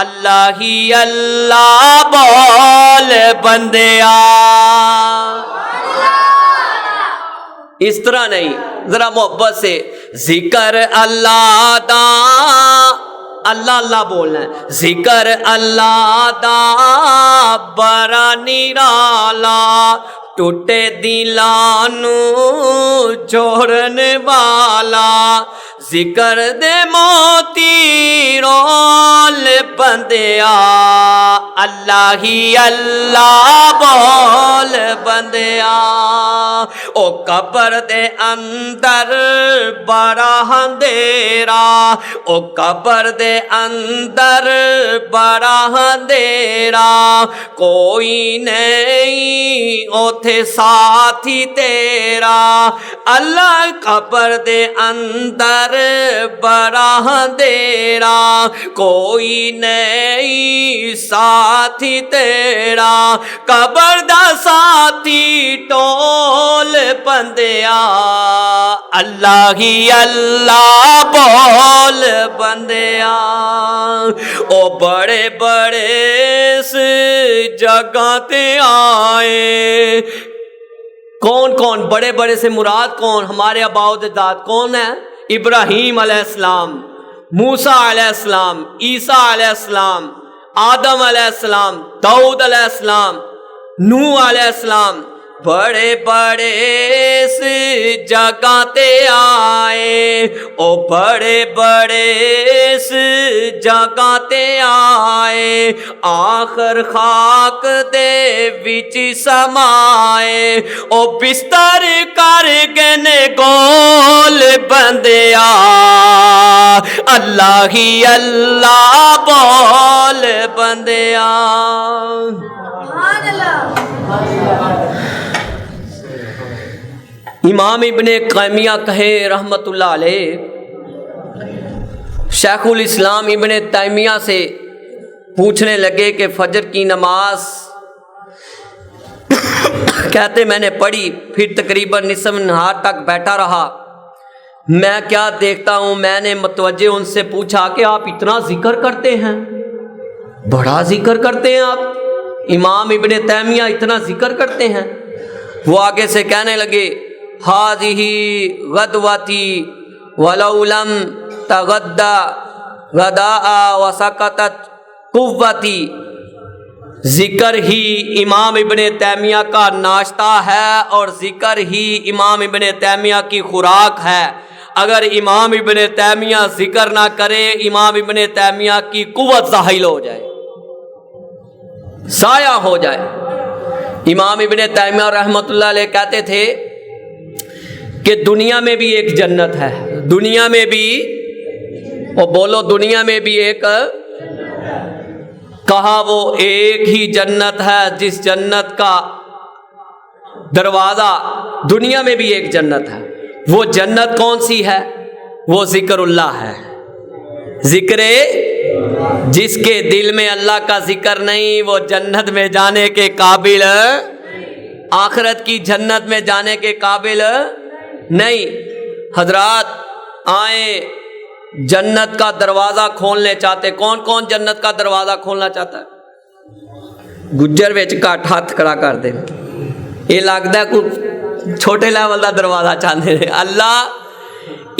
اللہ ہی اللہ بول بندیا۔ اس طرح نہیں، ذرا محبت سے ذکر اللہ دا اللہ اللہ بولنا ہے، ذکر اللہ دا بڑا نرالا ٹوٹے دلانو جوڑن والا ذکر دے موتی رول بندیا اللہ ہی اللہ بول بندیا۔ او قبر دے اندر بڑا اندھیرا، او قبر دے اندر بڑا اندھیرا کوئی نہیں اوتھے ساتھی تیرا اللہ قبر دے اندر بڑا اندھیرا کوئی نہیں ساتھی تیرا قبر دا ساتھی ٹول بندیا اللہ ہی اللہ بول بندیا۔ او بڑے بڑے اس جگہ تے آئے، کون کون بڑے بڑے سے مراد کون؟ ہمارے آباء و اجداد کون ہیں؟ ابراہیم علیہ السلام، موسیٰ علیہ السلام، عیسیٰ علیہ السلام، آدم علیہ السلام، داؤد علیہ السلام، نوح علیہ السلام، بڑے بڑے اس جگہ تے آئے، او بڑے بڑے اس جگہ تے آئے آخر خاک دے وچ سمائے او بستر کر گنے گول بندیا اللہ ہی اللہ بول بندیا۔ امام ابن قیمیہ کہے رحمت اللہ علیہ، شیخ الاسلام ابن تیمیہ سے پوچھنے لگے کہ فجر کی نماز کہتے میں نے پڑھی، پھر تقریباً نصف نہار تک بیٹھا رہا، میں کیا دیکھتا ہوں، میں نے متوجہ ان سے پوچھا کہ آپ اتنا ذکر کرتے ہیں، بڑا ذکر کرتے ہیں آپ، امام ابن تیمیہ اتنا ذکر کرتے ہیں؟ وہ آگے سے کہنے لگے ہذہ غدوتی ولو لم تغدى غداء وسقطت قوتی، ذکر ہی امام ابن تیمیہ کا ناشتہ ہے اور ذکر ہی امام ابن تیمیہ کی خوراک ہے۔ اگر امام ابن تیمیہ ذکر نہ کرے امام ابن تیمیہ کی قوت زائل ہو جائے، ضائع ہو جائے۔ امام ابن تیمیہ رحمۃ اللہ علیہ کہتے تھے کہ دنیا میں بھی ایک جنت ہے، دنیا میں بھی، اور بولو دنیا میں بھی ایک، کہا وہ ایک ہی جنت ہے جس جنت کا دروازہ، دنیا میں بھی ایک جنت ہے، وہ جنت کون سی ہے؟ وہ ذکر اللہ ہے۔ ذکر جس کے دل میں اللہ کا ذکر نہیں وہ جنت میں جانے کے قابل، آخرت کی جنت میں جانے کے قابل نہیں۔ حضرات آئیں جنت کا دروازہ کھولنے چاہتے، کون کون جنت کا دروازہ کھولنا چاہتا ہے؟ ਗੁੱਜਰ ਵਿੱਚ ਘੱਟ ਹੱਥ ਖੜਾ ਕਰਦੇ ਨੇ। ਇਹ ਲੱਗਦਾ ਕੋਈ ਛੋਟੇ ਲੈਵਲ ਦਾ ਦਰਵਾਜ਼ਾ ਚਾਹੁੰਦੇ ਨੇ। ਅੱਲਾ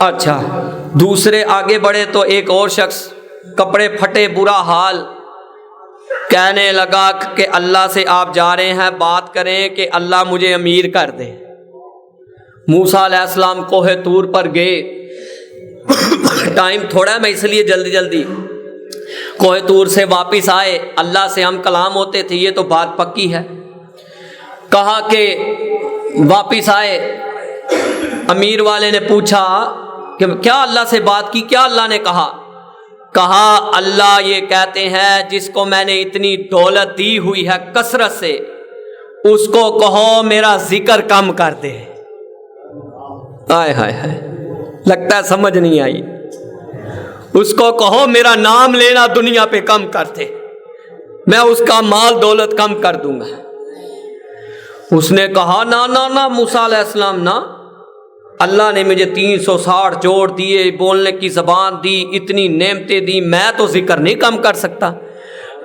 اچھا دوسرے آگے بڑھے تو ایک اور شخص کپڑے پھٹے برا حال کہنے لگا کہ اللہ سے آپ جا رہے ہیں بات کریں کہ اللہ مجھے امیر کر دے۔ موسیٰ علیہ السلام کوہ طور پر گئے، ٹائم تھوڑا ہے میں اس لیے جلدی کوہ طور سے واپس آئے، اللہ سے ہم کلام ہوتے تھے، یہ تو بات پکی ہے۔ کہا کہ واپس آئے، امیر والے نے پوچھا کہ کیا اللہ سے بات کی، کیا اللہ نے کہا؟ کہا اللہ یہ کہتے ہیں جس کو میں نے اتنی دولت دی ہوئی ہے کثرت سے، اس کو کہو میرا ذکر کم کر دے۔ آئے ہائے ہائے، لگتا ہے سمجھ نہیں آئی۔ اس کو کہو میرا نام لینا دنیا پہ کم کر دے، میں اس کا مال دولت کم کر دوں گا۔ اس نے کہا نہ موسیٰ علیہ السلام نہ، اللہ نے مجھے 360 جوڑ دیے، بولنے کی زبان دی، اتنی نعمتیں دی، میں تو ذکر نہیں کم کر سکتا۔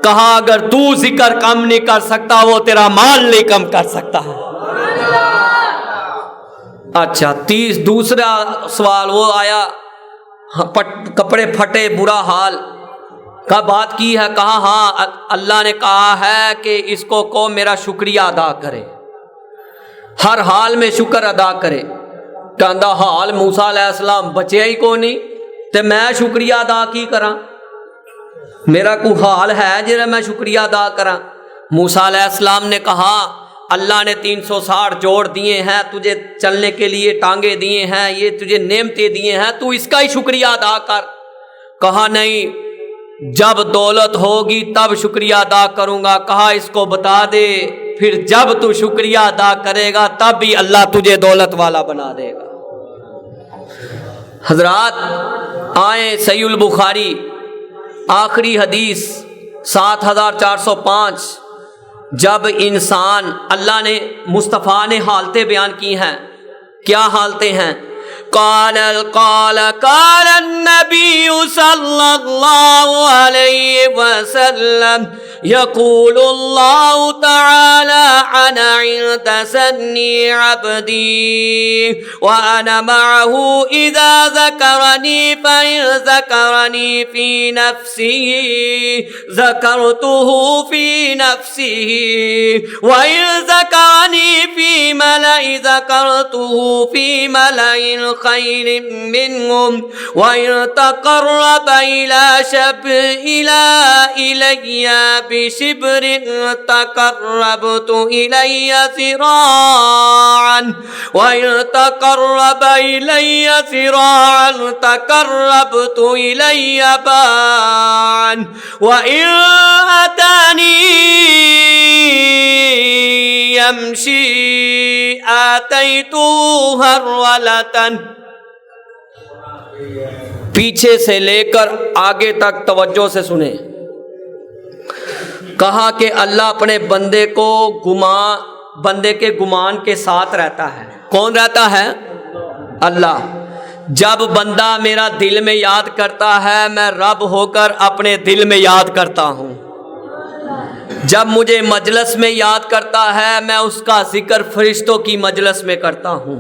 کہا اگر تو ذکر کم نہیں کر سکتا وہ تیرا مال نہیں کم کر سکتا۔ اچھا دوسرا سوال وہ آیا، کپڑے پھٹے برا حال کا بات کی ہے، کہا ہاں اللہ نے کہا ہے کہ اس کو کو میرا شکریہ ادا کرے، ہر حال میں شکر ادا کرے۔ کہندا حال موسیٰ علیہ السلام بچیا ہی کو نہیں تے میں شکریہ ادا کی کراں، میرا کوئی حال ہے جڑا میں شکریہ ادا کراں؟ موسیٰ علیہ السلام نے کہا اللہ نے 360 جوڑ دیے ہیں تجھے، چلنے کے لیے ٹانگیں دیے ہیں، یہ تجھے نعمتیں دیے ہیں، تو اس کا ہی شکریہ ادا کر۔ کہا نہیں، جب دولت ہوگی تب شکریہ ادا کروں گا۔ کہا اس کو بتا دے پھر جب تو شکریہ ادا کرے گا تب بھی اللہ تجھے دولت والا بنا دے گا۔ حضرات آئیں صحیح البخاری آخری حدیث 7405، جب انسان، اللہ نے مصطفیٰ نے حالتیں بیان کی ہیں، کیا حالتیں ہیں؟ قال النبی صلی اللہ علیہ وسلم يقول الله تعالى أنا عند سني عبدي وأنا معه إذا ذكرني فإن ذكرني في نفسه ذكرته في نفسه وإن ذكرني في ملأ ذكرته في ملأ خير منهم وإن تقرب إلي بشبر تقربت إلي ذراعا وإن تقرب إلي ذراعا تقربت إلي باعا وإن أتاني يمشي آتيته هرولة۔ پیچھے سے لے کر آگے تک توجہ سے سنیں۔ کہا کہ اللہ اپنے بندے کو بندے کے گمان کے ساتھ رہتا ہے۔ کون رہتا ہے؟ اللہ۔ جب بندہ میرا دل میں یاد کرتا ہے میں رب ہو کر اپنے دل میں یاد کرتا ہوں۔ جب مجھے مجلس میں یاد کرتا ہے میں اس کا ذکر فرشتوں کی مجلس میں کرتا ہوں۔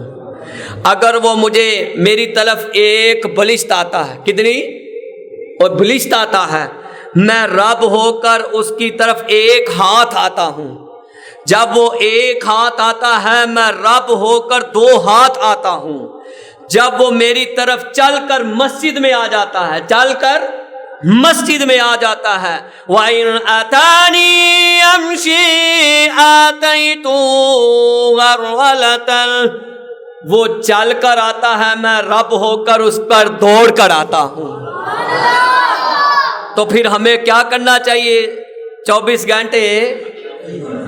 اگر وہ مجھے میری طرف ایک بلشت آتا ہے، کتنی؟ اور بلشت آتا ہے، میں رب ہو کر اس کی طرف ایک ہاتھ آتا ہوں۔ جب وہ ایک ہاتھ آتا ہے میں رب ہو کر 2 ہاتھ آتا ہوں۔ جب وہ میری طرف چل کر مسجد میں آ جاتا ہے، چل کر مسجد میں آ جاتا ہے، وَإِنْ أَتَانِي يَمْشِي آتَيْتُهُ هَرْوَلَةً۔ وہ چل کر آتا ہے میں رب ہو کر اس پر دوڑ کر آتا ہوں۔ تو پھر ہمیں کیا کرنا چاہیے 24 گھنٹے؟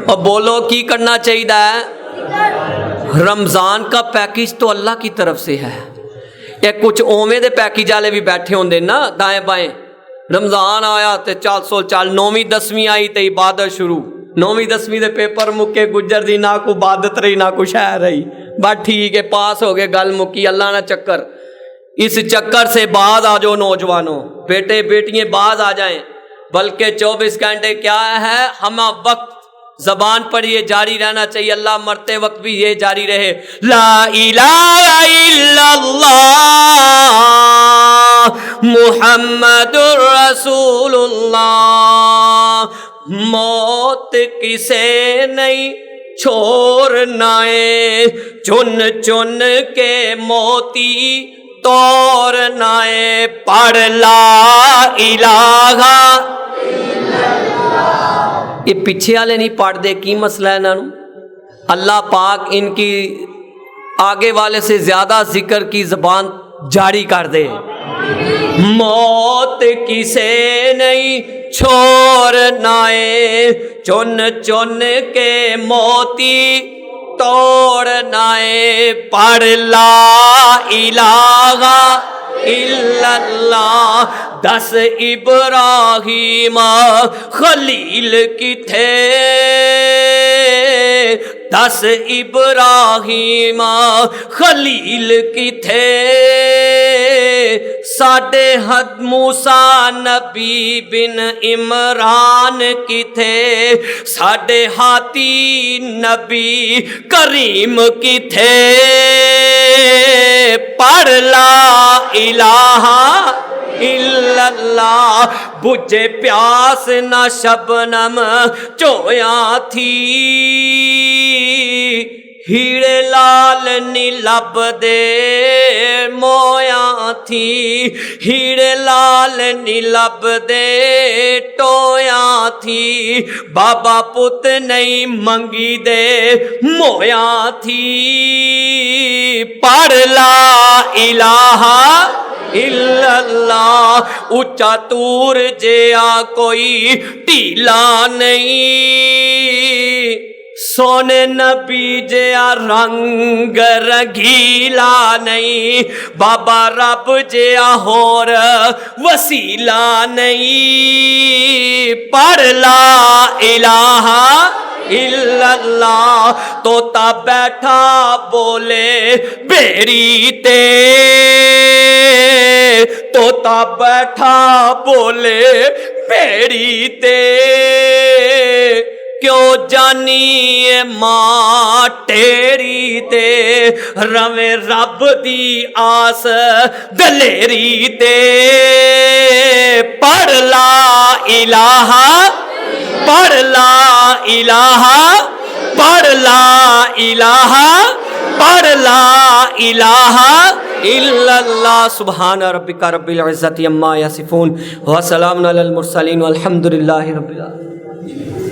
اور بولو کی کرنا چاہیے؟ رمضان کا پیکج تو اللہ کی طرف سے ہے۔ یہ کچھ اوویں دے پیکج والے بھی بیٹھے ہوندے نا دائیں بائیں، رمضان آیا تے 400 9ویں 10ویں آئی تے عبادت شروع، 9ویں 10ویں دے پیپر مکے، گجر دی نہ کو عبادت رہی نہ کو شہر رہی، بس ٹھیک ہے پاس ہو گئے، گل مکی، اللہ نہ چکر۔ اس چکر سے باز آ جاؤ نوجوانوں، بیٹے بیٹیاں باز آ جائیں، بلکہ 24 گھنٹے کیا ہے، ہم وقت زبان پر یہ جاری رہنا چاہیے، اللہ مرتے وقت بھی یہ جاری رہے، لا الہ الا اللہ محمد الرسول اللہ۔ موت کسے نہیں چھوڑنا ہے، چن چن کے موتی توڑنا ہے، پڑھ لا الہ۔ یہ پیچھے والے نہیں پڑھ دے، کی مسئلہ ہے انہوں؟ اللہ پاک ان کی آگے والے سے زیادہ ذکر کی زبان جاری کر دے۔ موت کسے نہیں چھوڑنا ہے، چن چن کے موتی توڑنا ہے، پڑھ لا الہ الا اللہ۔ 10 ابراہیم خلیل کی تھے، 10 ابراہیم خلیل کی تھے، 8.5 موسیٰ نبی بن عمران کی تھے، 8.5 نبی کریم کی تھے، پڑھ لا الہ الا اللہ۔ بجھے پیاس نہ شبنم چویاں تھی، ہیڑے لال نی لب دے مویاں تھی، ہیڑے لال نی لب دے ٹویاں تھی، بابا پت نہیں منگی دے مویاں تھی، پڑھ لا الہ الا اللہ۔ اچا تور جیا کوئی ٹیلا نہیں، سونے نبی جیا رنگ رنگیلا نہیں، بابا رب جیا ہور وسیلہ نہیں، پڑھ لا الہ الا اللہ۔ توتا بیٹھا بولے بیری تے، توتا بیٹھا بولے بیری تے، کیوں جانی ماں ٹیری تے، روے رب دی آس دلیری تے، پڑھ لا الہ، پڑھ لا الہ، پڑھ لا الہ، پڑھ لا الہ الا اللہ۔ سبحان ربک رب العزت عما یصفون وسلام علی المرسلین والحمد للہ رب العالمین۔